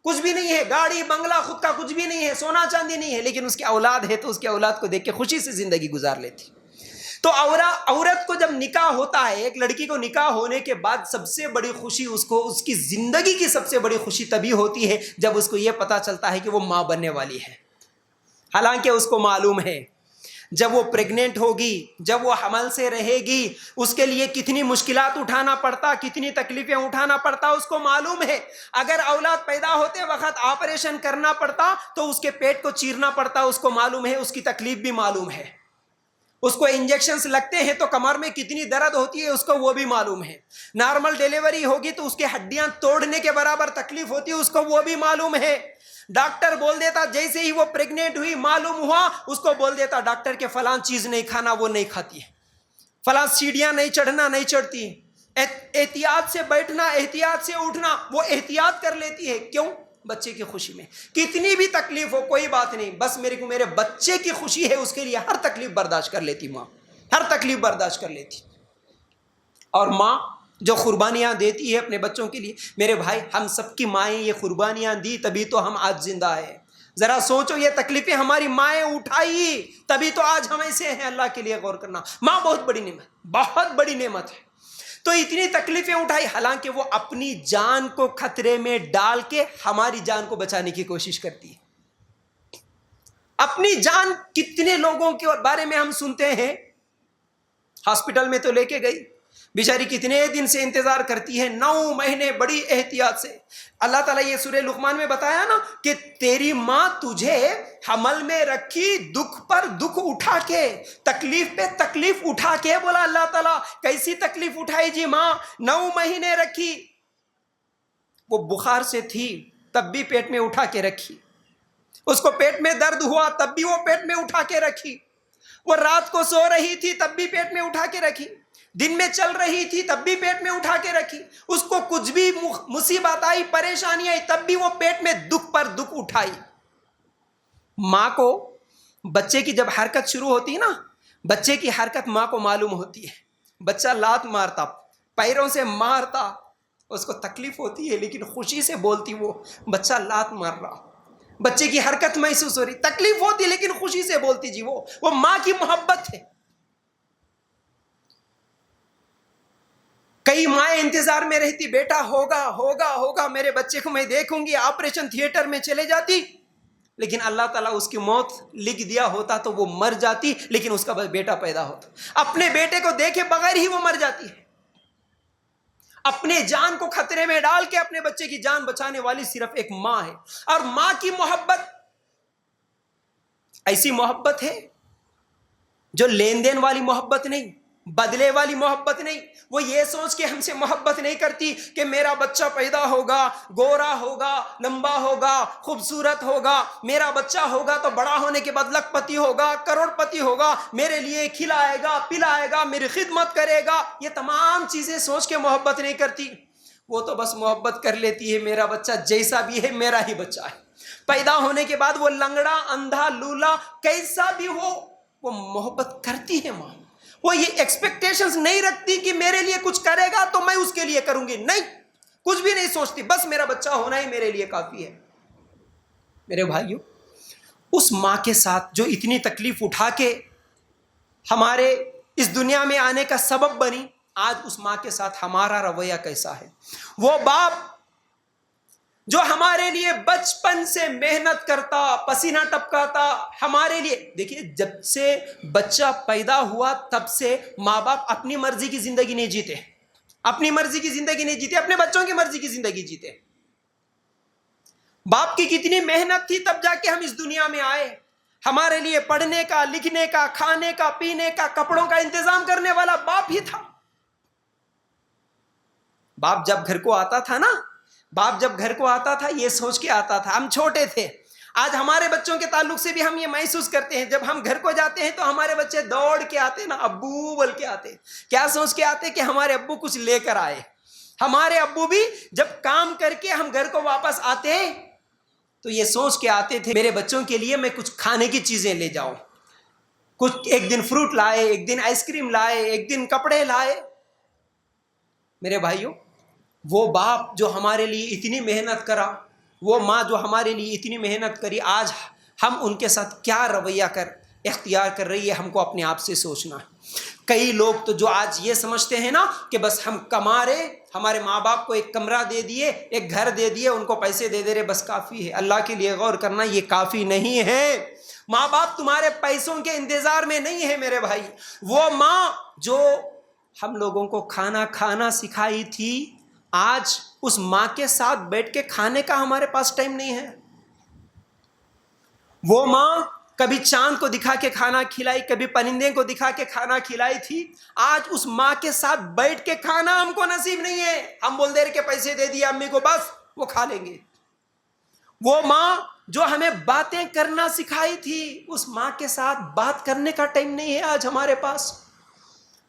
کچھ بھی نہیں ہے, گاڑی بنگلہ خود کا کچھ بھی نہیں ہے, سونا چاندی نہیں ہے, لیکن اس کی اولاد ہے تو اس کی اولاد کو دیکھ کے خوشی سے زندگی گزار لیتی. تو عورت کو جب نکاح ہوتا ہے, ایک لڑکی کو نکاح ہونے کے بعد سب سے بڑی خوشی اس کو, اس کی زندگی کی سب سے بڑی خوشی تبھی ہوتی ہے جب اس کو یہ پتا چلتا ہے کہ وہ ماں بننے والی ہے. حالانکہ اس کو معلوم ہے جب وہ پریگننٹ ہوگی, جب وہ حمل سے رہے گی, اس کے لیے کتنی مشکلات اٹھانا پڑتا, کتنی تکلیفیں اٹھانا پڑتا, اس کو معلوم ہے. اگر اولاد پیدا ہوتے وقت آپریشن کرنا پڑتا تو اس کے پیٹ کو چیرنا پڑتا, اس کو معلوم ہے, اس کی تکلیف بھی معلوم ہے. اس کو انجیکشنز لگتے ہیں تو کمر میں کتنی درد ہوتی ہے اس کو وہ بھی معلوم ہے. نارمل ڈیلیوری ہوگی تو اس کی ہڈیاں توڑنے کے برابر تکلیف ہوتی ہے, اس کو وہ بھی معلوم ہے. ڈاکٹر بول دیتا جیسے ہی وہ پریگننٹ ہوئی معلوم ہوا, اس کو بول دیتا ڈاکٹر کے فلاں چیز نہیں کھانا, وہ نہیں کھاتی ہے, فلاں سیڑھیاں نہیں چڑھنا, نہیں چڑھتی, احتیاط سے بیٹھنا, احتیاط سے اٹھنا, وہ احتیاط کر لیتی ہے. کیوں؟ بچے کی خوشی میں. کتنی بھی تکلیف ہو کوئی بات نہیں, بس میرے بچے کی خوشی ہے, اس کے لیے ہر تکلیف برداشت کر لیتی ماں, ہر تکلیف برداشت کر لیتی. اور ماں جو قربانیاں دیتی ہے اپنے بچوں کے لیے, میرے بھائی ہم سب کی مائیں یہ قربانیاں دی تبھی تو ہم آج زندہ ہیں. ذرا سوچو, یہ تکلیفیں ہماری مائیں اٹھائی تبھی تو آج ہم ایسے ہیں. اللہ کے لیے غور کرنا, ماں بہت بڑی نعمت, بہت بڑی نعمت ہے. تو اتنی تکلیفیں اٹھائی, حالانکہ وہ اپنی جان کو خطرے میں ڈال کے ہماری جان کو بچانے کی کوشش کرتی ہے. اپنی جان, کتنے لوگوں کے بارے میں ہم سنتے ہیں, ہاسپٹل میں تو لے کے گئی, بیچاری کتنے دن سے انتظار کرتی ہے, 9 مہینے بڑی احتیاط سے. اللہ تعالیٰ یہ سورہ لقمان میں بتایا نا کہ تیری ماں تجھے حمل میں رکھی, دکھ پر دکھ اٹھا کے, تکلیف پہ تکلیف اٹھا کے. بولا اللہ تعالیٰ کیسی تکلیف اٹھائی جی ماں, 9 مہینے رکھی. وہ بخار سے تھی تب بھی پیٹ میں اٹھا کے رکھی, اس کو پیٹ میں درد ہوا تب بھی وہ پیٹ میں اٹھا کے رکھی, وہ رات کو سو رہی تھی تب بھی پیٹ میں اٹھا کے رکھی, دن میں چل رہی تھی تب بھی پیٹ میں اٹھا کے رکھی. اس کو کچھ بھی مصیبت آئی, پریشانی آئی, تب بھی وہ پیٹ میں دکھ پر دکھ اٹھائی. ماں کو بچے کی جب حرکت شروع ہوتی ہے نا, بچے کی حرکت ماں کو معلوم ہوتی ہے. بچہ لات مارتا, پیروں سے مارتا, اس کو تکلیف ہوتی ہے لیکن خوشی سے بولتی وہ بچہ لات مار رہا. بچے کی حرکت محسوس ہو رہی, تکلیف ہوتی لیکن خوشی سے بولتی جی, وہ ماں کی محبت ہے. کئی مائیں انتظار میں رہتی, بیٹا ہوگا ہوگا ہوگا, میرے بچے کو میں دیکھوں گی. آپریشن تھیٹر میں چلے جاتی, لیکن اللہ تعالیٰ اس کی موت لکھ دیا ہوتا تو وہ مر جاتی, لیکن اس کا بیٹا پیدا ہوتا. اپنے بیٹے کو دیکھے بغیر ہی وہ مر جاتی ہے. اپنے جان کو خطرے میں ڈال کے اپنے بچے کی جان بچانے والی صرف ایک ماں ہے. اور ماں کی محبت ایسی محبت ہے جو لین دین والی محبت نہیں, بدلے والی محبت نہیں. وہ یہ سوچ کے ہم سے محبت نہیں کرتی کہ میرا بچہ پیدا ہوگا, گورا ہوگا, لمبا ہوگا, خوبصورت ہوگا, میرا بچہ ہوگا تو بڑا ہونے کے بعد لکھ پتی ہوگا, کروڑ پتی ہوگا, میرے لیے کھلائے گا, پلائے گا, میری خدمت کرے گا. یہ تمام چیزیں سوچ کے محبت نہیں کرتی. وہ تو بس محبت کر لیتی ہے میرا بچہ جیسا بھی ہے میرا ہی بچہ ہے. پیدا ہونے کے بعد وہ لنگڑا, اندھا, لولا, کیسا بھی ہو, وہ محبت کرتی ہے ماں. وہ یہ ایکسپیکٹیشنز نہیں رکھتی کہ میرے لیے کچھ کرے گا تو میں اس کے لیے کروں گی, نہیں, کچھ بھی نہیں سوچتی, بس میرا بچہ ہونا ہی میرے لیے کافی ہے. میرے بھائیوں, اس ماں کے ساتھ جو اتنی تکلیف اٹھا کے ہمارے اس دنیا میں آنے کا سبب بنی, آج اس ماں کے ساتھ ہمارا رویہ کیسا ہے. وہ باپ جو ہمارے لیے بچپن سے محنت کرتا, پسینہ ٹپکاتا ہمارے لیے. دیکھیے, جب سے بچہ پیدا ہوا تب سے ماں باپ اپنی مرضی کی زندگی نہیں جیتے, اپنی مرضی کی زندگی نہیں جیتے, اپنے بچوں کی مرضی کی زندگی جیتے. باپ کی کتنی محنت تھی تب جا کے ہم اس دنیا میں آئے. ہمارے لیے پڑھنے کا, لکھنے کا, کھانے کا, پینے کا, کپڑوں کا انتظام کرنے والا باپ ہی تھا. باپ جب گھر کو آتا تھا نا, باپ جب گھر کو آتا تھا یہ سوچ کے آتا تھا, ہم چھوٹے تھے. آج ہمارے بچوں کے تعلق سے بھی ہم یہ محسوس کرتے ہیں, جب ہم گھر کو جاتے ہیں تو ہمارے بچے دوڑ کے آتے نا, ابو بول کے آتے. کیا سوچ کے آتے کہ ہمارے ابو کچھ لے کر آئے, ہمارے ابو بھی جب کام کر کے ہم گھر کو واپس آتے تو یہ سوچ کے آتے تھے میرے بچوں کے لیے میں کچھ کھانے کی چیزیں لے جاؤں. کچھ ایک دن فروٹ لائے, ایک دن آئس کریم لائے, ایک دن کپڑے لائے. میرے بھائیوں, وہ باپ جو ہمارے لیے اتنی محنت کرا, وہ ماں جو ہمارے لیے اتنی محنت کری, آج ہم ان کے ساتھ کیا رویہ اختیار کر رہی ہے, ہم کو اپنے آپ سے سوچنا ہے. کئی لوگ تو جو آج یہ سمجھتے ہیں نا کہ بس ہم کما رہے, ہمارے ماں باپ کو ایک کمرہ دے دیے, ایک گھر دے دیے, ان کو پیسے دے دے رہے, بس کافی ہے. اللہ کے لیے غور کرنا, یہ کافی نہیں ہے. ماں باپ تمہارے پیسوں کے انتظار میں نہیں ہے میرے بھائی. وہ ماں جو ہم لوگوں کو کھانا کھانا سکھائی تھی, آج اس ماں کے ساتھ بیٹھ کے کھانے کا ہمارے پاس ٹائم نہیں ہے. وہ ماں کبھی چاند کو دکھا کے کھانا کھلائی, کبھی پرندے کو دکھا کے کھانا کھلائی تھی, آج اس ماں کے ساتھ بیٹھ کے کھانا ہم کو نصیب نہیں ہے. ہم بول دے رہے کہ پیسے دے دیے امی کو, بس وہ کھا لیں گے. وہ ماں جو ہمیں باتیں کرنا سکھائی تھی, اس ماں کے ساتھ بات کرنے کا ٹائم نہیں ہے آج ہمارے پاس.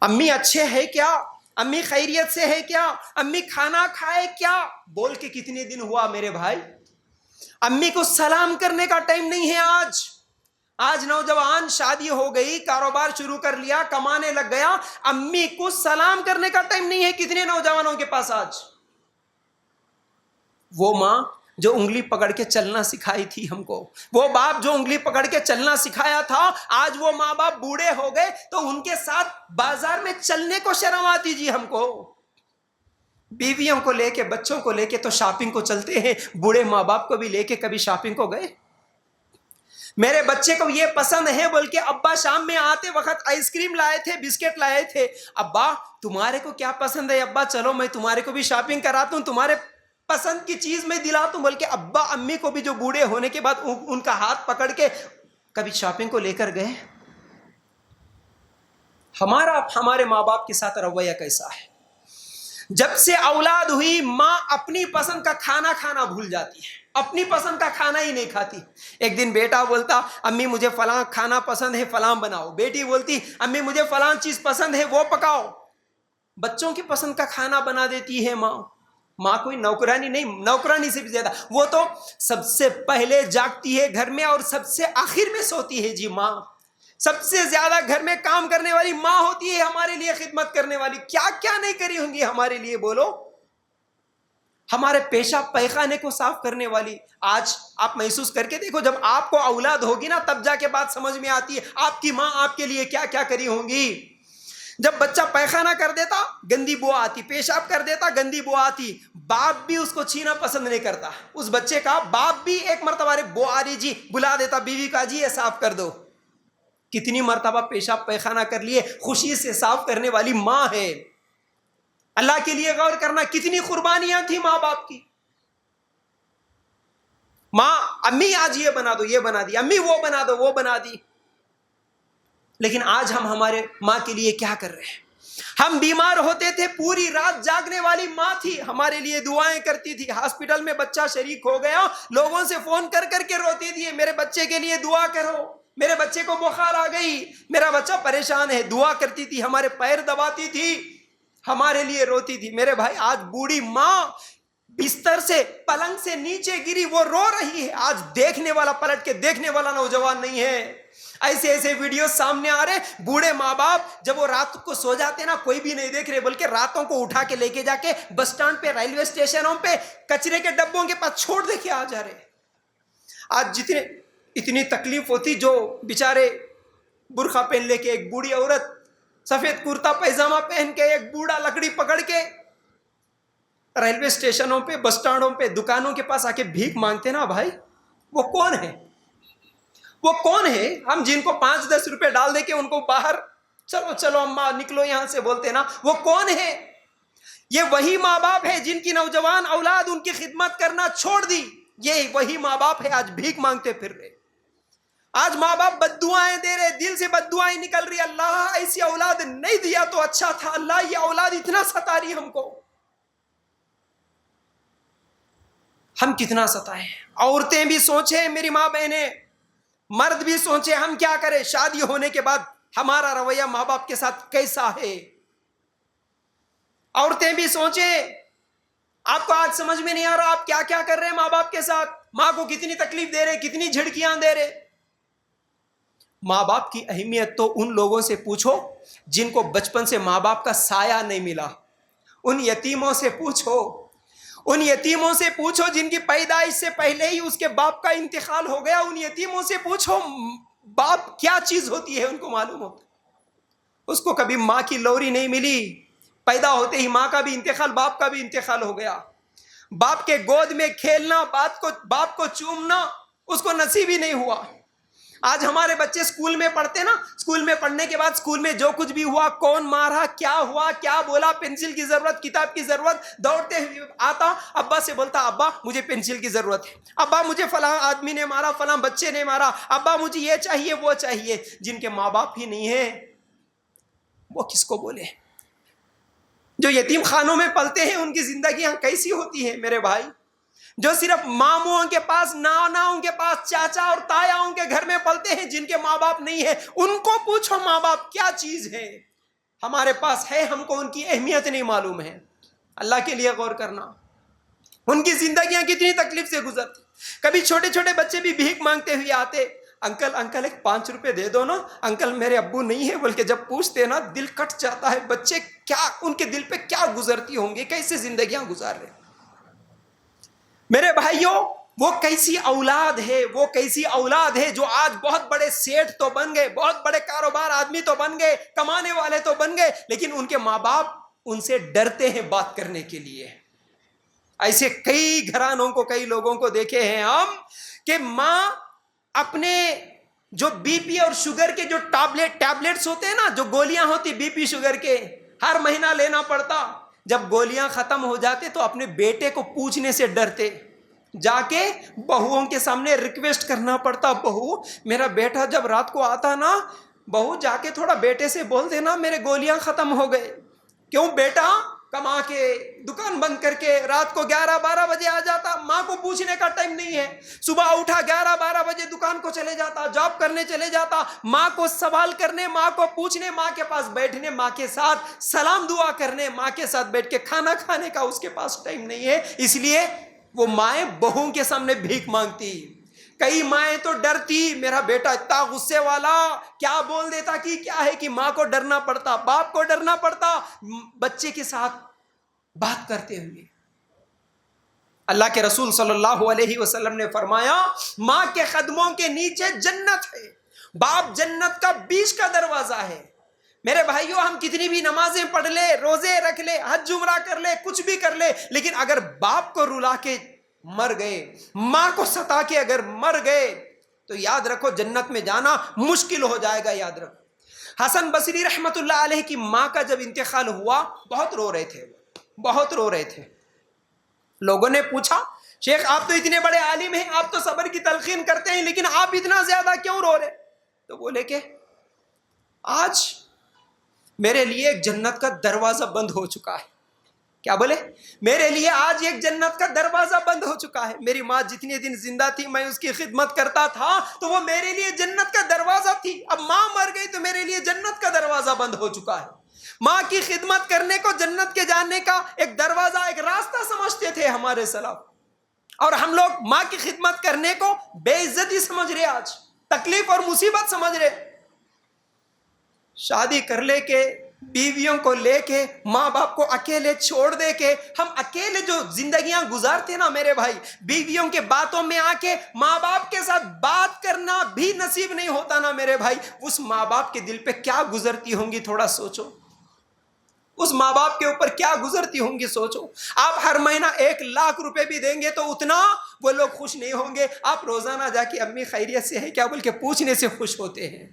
امی اچھے ہے کیا, امی خیریت سے ہے کیا, امی کھانا کھائے کیا, بول کے کتنے دن ہوا میرے بھائی. امی کو سلام کرنے کا ٹائم نہیں ہے آج نوجوان شادی ہو گئی, کاروبار شروع کر لیا, کمانے لگ گیا, امی کو سلام کرنے کا ٹائم نہیں ہے کتنے نوجوانوں کے پاس آج. وہ ماں جو انگلی پکڑ کے چلنا سکھائی تھی ہم کو, وہ باپ جو انگلی پکڑ کے چلنا سکھایا تھا, آج وہ ماں باپ بوڑھے ہو گئے تو ان کے ساتھ بازار میں چلنے کو شرم آتی جی ہم کو. بیویوں کو لے کے, بچوں کو لے کے تو شاپنگ کو چلتے ہیں, بوڑھے ماں باپ کو بھی لے کے کبھی شاپنگ کو گئے؟ میرے بچے کو یہ پسند ہے بول کے ابا شام میں آتے وقت آئس کریم لائے تھے, بسکٹ لائے تھے. ابا تمہارے کو کیا پسند ہے؟ ابا چلو میں تمہارے کو بھی شاپنگ کراتا ہوں, تمہارے پسند کی چیز میں دلاتا ہوں. بلکہ ابا امی کو بھی جو بوڑھے ہونے کے بعد ان کا ہاتھ پکڑ کے کبھی شاپنگ کو لے کر گئے؟ ہمارے ماں باپ کے ساتھ رویہ کیسا ہے؟ جب سے اولاد ہوئی, ماں اپنی پسند کا کھانا کھانا بھول جاتی ہے, اپنی پسند کا کھانا ہی نہیں کھاتی. ایک دن بیٹا بولتا امی مجھے فلاں کھانا پسند ہے, فلاں بناؤ. بیٹی بولتی امی مجھے فلاں چیز پسند ہے, وہ پکاؤ. بچوں کی پسند کا کھانا بنا دیتی ہے ماں. ماں کوئی نوکرانی نہیں, نوکرانی سے بھی زیادہ. وہ تو سب سے پہلے جاگتی ہے گھر میں اور سب سے آخر میں سوتی ہے جی ماں. سب سے زیادہ گھر میں کام کرنے والی ماں ہوتی ہے, ہمارے لیے خدمت کرنے والی. کیا کیا نہیں کری ہوں گی ہمارے لیے بولو. ہمارے پیشاب پیخانے کو صاف کرنے والی. آج آپ محسوس کر کے دیکھو, جب آپ کو اولاد ہوگی نا تب جا کے بات سمجھ میں آتی ہے آپ کی ماں آپ کے لیے کیا کیا کری ہوں گی. جب بچہ پیخانہ کر دیتا گندی بو آتی, پیشاب کر دیتا گندی بو آتی, باپ بھی اس کو چھینا پسند نہیں کرتا. اس بچے کا باپ بھی ایک مرتبہ بو آ رہی جی بلا دیتا بیوی کا, جی یہ صاف کر دو. کتنی مرتبہ پیشاب پیخانہ کر لیے, خوشی سے صاف کرنے والی ماں ہے. اللہ کے لیے غور کرنا, کتنی قربانیاں تھیں ماں باپ کی. ماں امی آج یہ بنا دو, یہ بنا دی, امی وہ بنا دو, وہ بنا دی. لیکن آج ہم ہمارے ماں کے لیے کیا کر رہے ہیں؟ ہم بیمار ہوتے تھے, پوری رات جاگنے والی ماں تھی, ہمارے لیے دعائیں کرتی تھی. ہاسپٹل میں بچہ شریک ہو گیا, لوگوں سے فون کر کر کے روتی تھی میرے بچے کے لیے دعا کرو, میرے بچے کو بخار آ گئی, میرا بچہ پریشان ہے. دعا کرتی تھی, ہمارے پیر دباتی تھی, ہمارے لیے روتی تھی. میرے بھائی آج بوڑھی ماں بستر سے پلنگ سے نیچے گری, وہ رو رہی ہے. آج دیکھنے والا, پلٹ کے دیکھنے والا نوجوان نہیں ہے. ایسے ایسے ویڈیو سامنے آ رہے, بوڑھے ماں باپ جب وہ رات کو سو جاتے نا کوئی بھی نہیں دیکھ رہے, بلکہ راتوں کو اٹھا کے لے کے جا کے بس سٹینڈ پہ, ریلوے اسٹیشنوں پہ, کچرے کے ڈبوں کے پاس چھوڑ دے کے آ جا رہے. آج اتنی تکلیف ہوتی, جو بیچارے برقع پہن لے کے, ایک بوڑھی عورت سفید کرتا پیجامہ پہن کے, ایک بوڑھا لکڑی پکڑ کے ریلوے اسٹیشنوں پہ, بس سٹینڈوں پہ, دکانوں کے پاس آ کے بھیک مانگتے نا بھائی. وہ کون ہے؟ وہ کون ہے ہم جن کو 5-10 روپے ڈال دے کے ان کو باہر چلو چلو اماں نکلو یہاں سے بولتے نا, وہ کون ہے؟ یہ وہی ماں باپ ہے جن کی نوجوان اولاد ان کی خدمت کرنا چھوڑ دی. یہ وہی ماں باپ ہے آج بھیک مانگتے پھر رہے. آج ماں باپ بد دعائیں دے رہے, دل سے بد دعائیں نکل رہی, اللہ ایسی اولاد نہیں دیا تو اچھا تھا, اللہ یہ اولاد اتنا ستا رہی ہم کو. ہم کتنا ستائیں. عورتیں بھی سوچیں میری ماں بہنیں, مرد بھی سوچیں ہم کیا کریں. شادی ہونے کے بعد ہمارا رویہ ماں باپ کے ساتھ کیسا ہے. عورتیں بھی سوچیں آپ کو آج سمجھ میں نہیں آ رہا آپ کیا کیا کر رہے ہیں ماں باپ کے ساتھ، ماں کو کتنی تکلیف دے رہے، کتنی جھڑکیاں دے رہے. ماں باپ کی اہمیت تو ان لوگوں سے پوچھو جن کو بچپن سے ماں باپ کا سایہ نہیں ملا. ان یتیموں سے پوچھو، ان یتیموں سے پوچھو جن کی پیدائش سے پہلے ہی اس کے باپ کا انتقال ہو گیا. ان یتیموں سے پوچھو باپ کیا چیز ہوتی ہے، ان کو معلوم ہوتا. اس کو کبھی ماں کی لوری نہیں ملی، پیدا ہوتے ہی ماں کا بھی انتقال، باپ کا بھی انتقال ہو گیا. باپ کے گود میں کھیلنا، باپ کو چومنا اس کو نصیب ہی نہیں ہوا. آج ہمارے بچے سکول میں پڑھتے نا، سکول میں پڑھنے کے بعد سکول میں جو کچھ بھی ہوا، کون مارا، کیا ہوا، کیا بولا، پینسل کی ضرورت، کتاب کی ضرورت، دوڑتے ہوئے آتا ابا سے بولتا ابا مجھے پینسل کی ضرورت ہے، ابا مجھے فلاں آدمی نے مارا، فلاں بچے نے مارا، ابا مجھے یہ چاہیے وہ چاہیے. جن کے ماں باپ ہی نہیں ہیں وہ کس کو بولے؟ جو یتیم خانوں میں پلتے ہیں ان کی زندگیاں کیسی ہوتی ہیں میرے بھائی؟ جو صرف ماموں کے پاس، ناناؤں کے پاس، چاچا اور تایاؤں کے گھر میں پلتے ہیں، جن کے ماں باپ نہیں ہے، ان کو پوچھو ماں باپ کیا چیز ہے. ہمارے پاس ہے، ہم کو ان کی اہمیت نہیں معلوم ہے. اللہ کے لیے غور کرنا، ان کی زندگیاں کتنی تکلیف سے گزرتی. کبھی چھوٹے چھوٹے بچے بھی بھیک مانگتے ہوئے آتے، انکل ایک 5 روپے دے دو نا، انکل میرے ابو نہیں ہے، بلکہ جب پوچھتے نا دل کٹ جاتا ہے. بچے کیا ان کے دل پہ کیا گزرتی ہوں گی، کیسے زندگیاں گزار رہے. میرے بھائیوں وہ کیسی اولاد ہے، وہ کیسی اولاد ہے جو آج بہت بڑے سیٹ تو بن گئے، بہت بڑے کاروبار آدمی تو بن گئے، کمانے والے تو بن گئے، لیکن ان کے ماں باپ ان سے ڈرتے ہیں بات کرنے کے لیے. ایسے کئی گھرانوں کو، کئی لوگوں کو دیکھے ہیں ہم کہ ماں اپنے جو بی پی اور شوگر کے جو ٹیبلٹس ہوتے ہیں نا، جو گولیاں ہوتی بی پی شوگر کے، ہر مہینہ لینا پڑتا. جب گولیاں ختم ہو جاتے تو اپنے بیٹے کو پوچھنے سے ڈرتے، جا کے بہوؤں کے سامنے ریکویسٹ کرنا پڑتا، بہو میرا بیٹا جب رات کو آتا نا، بہو جا کے تھوڑا بیٹے سے بول دینا میرے گولیاں ختم ہو گئے. کیوں بیٹا کما کے دکان بند کر کے رات کو 11-12 بجے آ جاتا، ماں کو پوچھنے کا ٹائم نہیں ہے. صبح اٹھا 11-12 بجے دکان کو چلے جاتا، جاب کرنے چلے جاتا، ماں کو سوال کرنے، ماں کو پوچھنے، ماں کے پاس بیٹھنے، ماں کے ساتھ سلام دعا کرنے، ماں کے ساتھ بیٹھ کے کھانا کھانے کا اس کے پاس ٹائم نہیں ہے. اس لیے وہ مائیں بہوؤں کے سامنے بھیک مانگتی. کئی مائیں تو ڈرتی، میرا بیٹا اتنا غصے والا کیا بول دیتا کہ کیا ہے، کہ ماں کو ڈرنا پڑتا، باپ کو ڈرنا پڑتا بچے کے ساتھ بات کرتے ہوئے. اللہ کے رسول صلی اللہ علیہ وسلم نے فرمایا ماں کے قدموں کے نیچے جنت ہے، باپ جنت کا بیچ کا دروازہ ہے. میرے بھائیوں ہم کتنی بھی نمازیں پڑھ لے، روزے رکھ لے، حج عمرہ کر لے، کچھ بھی کر لے، لیکن اگر باپ کو رلا کے مر گئے، ماں کو ستا کے اگر مر گئے تو یاد رکھو جنت میں جانا مشکل ہو جائے گا. یاد رکھو حسن بصری رحمت اللہ علیہ کی ماں کا جب انتقال ہوا بہت رو رہے تھے، بہت رو رہے تھے. لوگوں نے پوچھا شیخ آپ تو اتنے بڑے عالم ہیں، آپ تو صبر کی تلقین کرتے ہیں، لیکن آپ اتنا زیادہ کیوں رو رہے؟ تو بولے کہ آج میرے لیے ایک جنت کا دروازہ بند ہو چکا ہے. کیا بولے؟ میرے لیے آج ایک جنت کا دروازہ بند ہو چکا ہے. میری ماں جتنے دن زندہ تھی میں اس کی خدمت کرتا تھا تو وہ میرے لیے جنت کا دروازہ تھی. اب ماں مر گئی تو میرے لیے جنت کا دروازہ بند ہو چکا ہے. ماں کی خدمت کرنے کو جنت کے جانے کا ایک دروازہ، ایک راستہ سمجھتے تھے ہمارے سلف، اور ہم لوگ ماں کی خدمت کرنے کو بے عزتی سمجھ رہے، آج تکلیف اور مصیبت سمجھ رہے. شادی کر لے کے بیویوں کو لے کے ماں باپ کو اکیلے چھوڑ دے کے ہم اکیلے جو زندگیاں گزارتے نا میرے بھائی، بیویوں کے باتوں میں آ کے ماں باپ کے ساتھ بات کرنا بھی نصیب نہیں ہوتا نا میرے بھائی، اس ماں باپ کے دل پہ کیا گزرتی ہوں گی تھوڑا سوچو. اس ماں باپ کے اوپر کیا گزرتی ہوں گی سوچو. آپ ہر مہینہ 1,00,000 روپے بھی دیں گے تو اتنا وہ لوگ خوش نہیں ہوں گے. آپ روزانہ جا کے امی خیریت سے ہے کیا بول کے پوچھنے سے خوش ہوتے ہیں.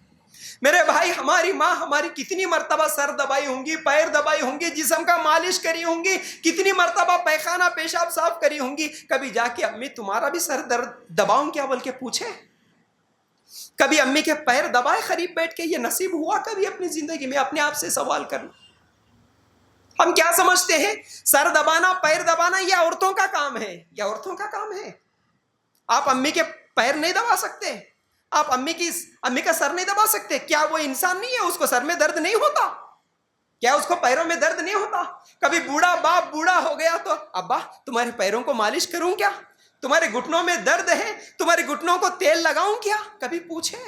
میرے بھائی ہماری ماں ہماری کتنی مرتبہ سر دبائی ہوں گی، پیر دبائی ہوں گی، جسم کا مالش کری ہوں گی، کتنی مرتبہ پیخانہ پیشاب صاف کری ہوں گی. کبھی جا کے امی تمہارا بھی سر درد دباؤں کیا بول کے پوچھے؟ کبھی امی کے پیر دبائے قریب بیٹھ کے؟ یہ نصیب ہوا کبھی اپنی زندگی میں؟ اپنے آپ سے سوال کرنا. ہم کیا سمجھتے ہیں سر دبانا، پیر دبانا یہ عورتوں کا کام ہے، یہ عورتوں کا کام ہے. آپ امی کے پیر نہیں دبا سکتے؟ آپ امی کا سر نہیں دبا سکتے؟ کیا وہ انسان نہیں ہے؟ اس کو سر میں درد نہیں ہوتا؟ کیا اس کو پیروں میں درد نہیں ہوتا؟ کبھی بوڑھا باپ بوڑھا ہو گیا تو ابا تمہارے پیروں کو مالش کروں کیا؟ تمہارے گھٹنوں میں درد ہے، تمہارے گھٹنوں کو تیل لگاؤں کیا؟ کبھی پوچھے؟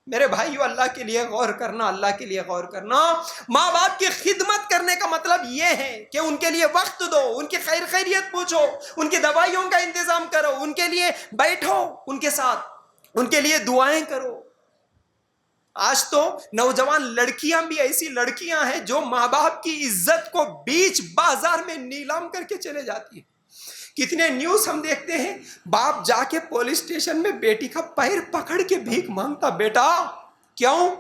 میرے بھائیو، اللہ کے لیے غور کرنا، اللہ کے لیے غور کرنا۔ ماں باپ کی خدمت کرنے کا مطلب یہ ہے کہ ان کے لیے وقت دو، ان کی خیر خیریت پوچھو، ان کی دوائیوں کا انتظام کرو، ان کے لیے بیٹھو ان کے ساتھ، ان کے لیے دعائیں کرو۔ آج تو نوجوان لڑکیاں بھی ایسی لڑکیاں ہیں جو ماں باپ کی عزت کو بیچ بازار میں نیلام کر کے چلے جاتی ہیں۔ کتنے نیوز ہم دیکھتے ہیں، باپ جا کے پولیس اسٹیشن میں بیٹی کا پیر پکڑ کے بھیک مانگتا، بیٹا کیوں؟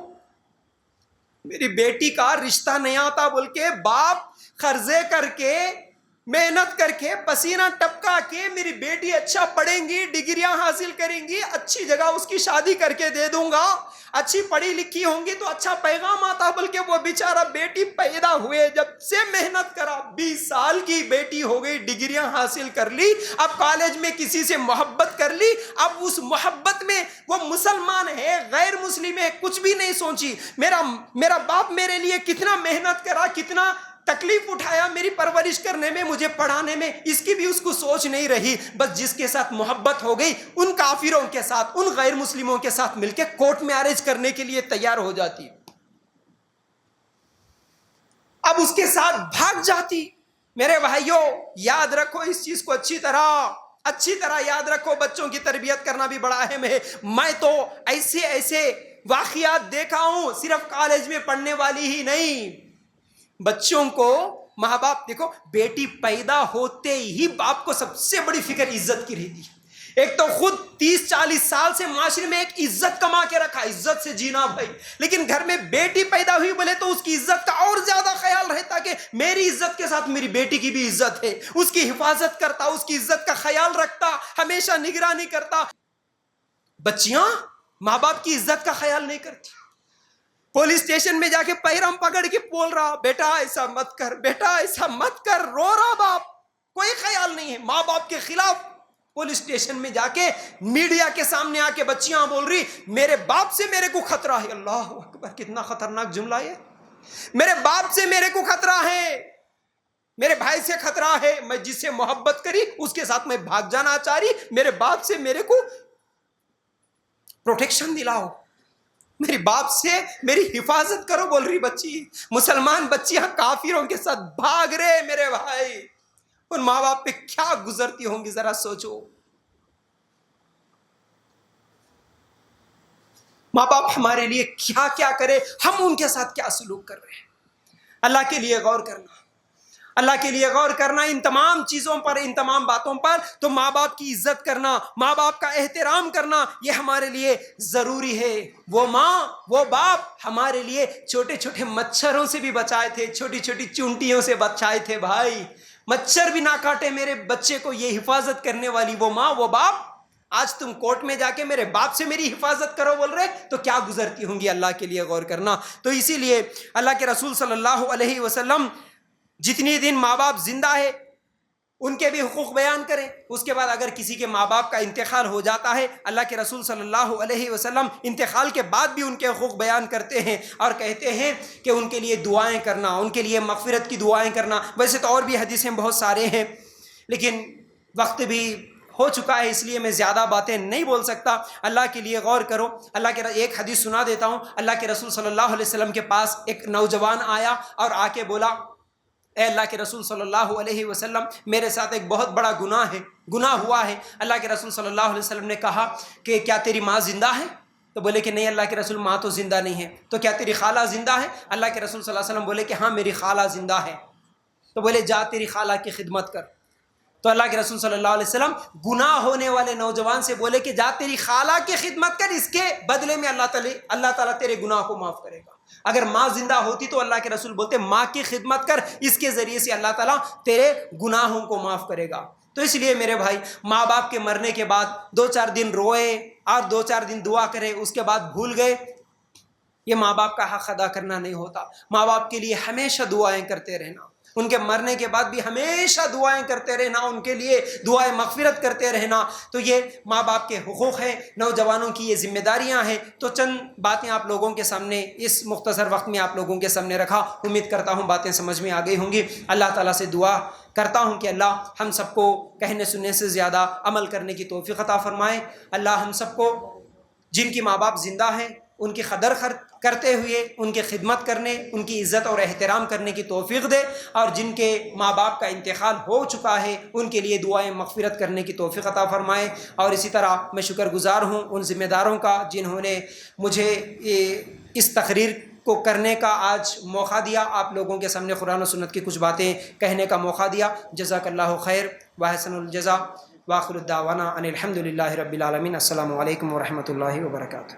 میری بیٹی کا رشتہ نہیں آتا بول کے باپ قرضے کر کے، محنت کر کے، پسینہ ٹپکا کے میری بیٹی اچھا پڑھیں گی، ڈگریاں حاصل کریں گی، اچھی جگہ اس کی شادی کر کے دے دوں گا، اچھی پڑھی لکھی ہوں گی تو اچھا پیغام آتا، بلکہ وہ بیچارہ بیٹی پیدا ہوئے جب سے محنت کرا، 20 سال کی بیٹی ہو گئی، ڈگریاں حاصل کر لی، اب کالج میں کسی سے محبت کر لی، اب اس محبت میں وہ مسلمان ہے غیر مسلم ہے کچھ بھی نہیں سوچی، میرا باپ میرے لیے کتنا محنت کرا، کتنا تکلیف اٹھایا میری پرورش کرنے میں، مجھے پڑھانے میں، اس کی بھی اس کو سوچ نہیں رہی، بس جس کے ساتھ محبت ہو گئی ان کافروں کے ساتھ، ان غیر مسلموں کے ساتھ مل کے کورٹ میرج کرنے کے لیے تیار ہو جاتی، اب اس کے ساتھ بھاگ جاتی۔ میرے بھائیوں یاد رکھو اس چیز کو اچھی طرح یاد رکھو، بچوں کی تربیت کرنا بھی بڑا اہم ہے۔ میں تو ایسے واقعات دیکھا ہوں، صرف کالج میں پڑھنے والی ہی نہیں، بچوں کو ماں باپ، دیکھو بیٹی پیدا ہوتے ہی باپ کو سب سے بڑی فکر عزت کی رہتی ہے۔ ایک تو خود 30-40 سال سے معاشرے میں ایک عزت کما کے رکھا، عزت سے جینا بھائی، لیکن گھر میں بیٹی پیدا ہوئی بولے تو اس کی عزت کا اور زیادہ خیال رہتا کہ میری عزت کے ساتھ میری بیٹی کی بھی عزت ہے، اس کی حفاظت کرتا، اس کی عزت کا خیال رکھتا، ہمیشہ نگرانی کرتا۔ بچیاں ماں باپ کی عزت کا خیال نہیں کرتی، پولیس اسٹیشن میں جا کے پیرم پکڑ کے بول رہا، بیٹا ایسا مت کر، بیٹا ایسا مت کر، رو رہا باپ، کوئی خیال نہیں ہے۔ ماں باپ کے خلاف پولیس اسٹیشن میں جا کے میڈیا کے سامنے آ کے بچیاں بول رہی، میرے باپ سے میرے کو خطرہ ہے۔ اللہ اکبر، کتنا خطرناک جملہ ہے، میرے باپ سے میرے کو خطرہ ہے، میرے بھائی سے خطرہ ہے، میں جس سے محبت کری اس کے ساتھ میں بھاگ جانا چاہ رہی، میرے باپ سے میرے کو پروٹیکشن دلاؤ، میری باپ سے میری حفاظت کرو بول رہی بچی۔ مسلمان بچیاں کافروں کے ساتھ بھاگ رہے، میرے بھائی ان ماں باپ پہ کیا گزرتی ہوں گی ذرا سوچو۔ ماں باپ ہمارے لیے کیا کیا کرے، ہم ان کے ساتھ کیا سلوک کر رہے ہیں۔ اللہ کے لیے غور کرنا، اللہ کے لیے غور کرنا ان تمام چیزوں پر، ان تمام باتوں پر۔ تو ماں باپ کی عزت کرنا، ماں باپ کا احترام کرنا، یہ ہمارے لیے ضروری ہے۔ وہ ماں وہ باپ ہمارے لیے چھوٹے چھوٹے مچھروں سے بھی بچائے تھے، چھوٹی چھوٹی چونٹیوں سے بچائے تھے۔ بھائی مچھر بھی نہ کاٹے میرے بچے کو، یہ حفاظت کرنے والی وہ ماں وہ باپ۔ آج تم کورٹ میں جا کے میرے باپ سے میری حفاظت کرو بول رہے تو کیا گزرتی ہوں گی، اللہ کے لیے غور کرنا۔ تو اسی لیے اللہ کے رسول صلی اللہ علیہ وسلم جتنی دن ماں باپ زندہ ہے ان کے بھی حقوق بیان کریں، اس کے بعد اگر کسی کے ماں باپ کا انتقال ہو جاتا ہے، اللہ کے رسول صلی اللہ علیہ وسلم انتقال کے بعد بھی ان کے حقوق بیان کرتے ہیں اور کہتے ہیں کہ ان کے لیے دعائیں کرنا، ان کے لیے مغفرت کی دعائیں کرنا۔ ویسے تو اور بھی حدیثیں بہت سارے ہیں، لیکن وقت بھی ہو چکا ہے اس لیے میں زیادہ باتیں نہیں بول سکتا۔ اللہ کے لیے غور کرو۔ اللہ کے ایک حدیث سنا دیتا ہوں۔ اللہ کے رسول صلی اللہ علیہ وسلم کے پاس ایک نوجوان آیا اور آ کے بولا، اے اللہ کے رسول صلی اللہ علیہ وسلم، میرے ساتھ ایک بہت بڑا گناہ ہوا ہے۔ اللہ کے رسول صلی اللہ علیہ وسلم نے کہا کہ کیا تیری ماں زندہ ہے؟ تو بولے کہ نہیں اللہ کے رسول، ماں تو زندہ نہیں ہے۔ تو کیا تیری خالہ زندہ ہے؟ اللہ کے رسول صلی اللہ علیہ وسلم بولے کہ ہاں میری خالہ زندہ ہے۔ تو بولے جا تیری خالہ کی خدمت کر۔ تو اللہ کے رسول صلی اللہ علیہ وسلم گناہ ہونے والے نوجوان سے بولے کہ جا تیری خالہ کی خدمت کر، اس کے بدلے میں اللہ تعالیٰ تیرے گناہ کو معاف کرے گا۔ اگر ماں زندہ ہوتی تو اللہ کے رسول بولتے ماں کی خدمت کر، اس کے ذریعے سے اللہ تعالیٰ تیرے گناہوں کو معاف کرے گا۔ تو اس لیے میرے بھائی ماں باپ کے مرنے کے بعد 2-4 دن روئے اور 2-4 دن دعا کرے، اس کے بعد بھول گئے، یہ ماں باپ کا حق ادا کرنا نہیں ہوتا۔ ماں باپ کے لیے ہمیشہ دعائیں کرتے رہنا، ان کے مرنے کے بعد بھی ہمیشہ دعائیں کرتے رہنا، ان کے لیے دعائیں مغفرت کرتے رہنا۔ تو یہ ماں باپ کے حقوق ہیں، نوجوانوں کی یہ ذمہ داریاں ہیں۔ تو چند باتیں آپ لوگوں کے سامنے اس مختصر وقت میں آپ لوگوں کے سامنے رکھا، امید کرتا ہوں باتیں سمجھ میں آ گئی ہوں گی۔ اللہ تعالیٰ سے دعا کرتا ہوں کہ اللہ ہم سب کو کہنے سننے سے زیادہ عمل کرنے کی توفیق عطا فرمائے۔ اللہ ہم سب کو جن کی ماں باپ زندہ ہیں ان کی قدر کرتے ہوئے ان کی خدمت کرنے، ان کی عزت اور احترام کرنے کی توفیق دے، اور جن کے ماں باپ کا انتقال ہو چکا ہے ان کے لیے دعائیں مغفرت کرنے کی توفیق عطا فرمائے۔ اور اسی طرح میں شکر گزار ہوں ان ذمہ داروں کا جنہوں نے مجھے اس تقریر کو کرنے کا آج موقع دیا، آپ لوگوں کے سامنے قرآن و سنت کی کچھ باتیں کہنے کا موقع دیا۔ جزاک اللہ خیر وحسن الجزا، وآخر الدعوانا ان الحمد للہ رب العالمین۔ السلام علیکم ورحمۃ اللہ وبرکاتہ۔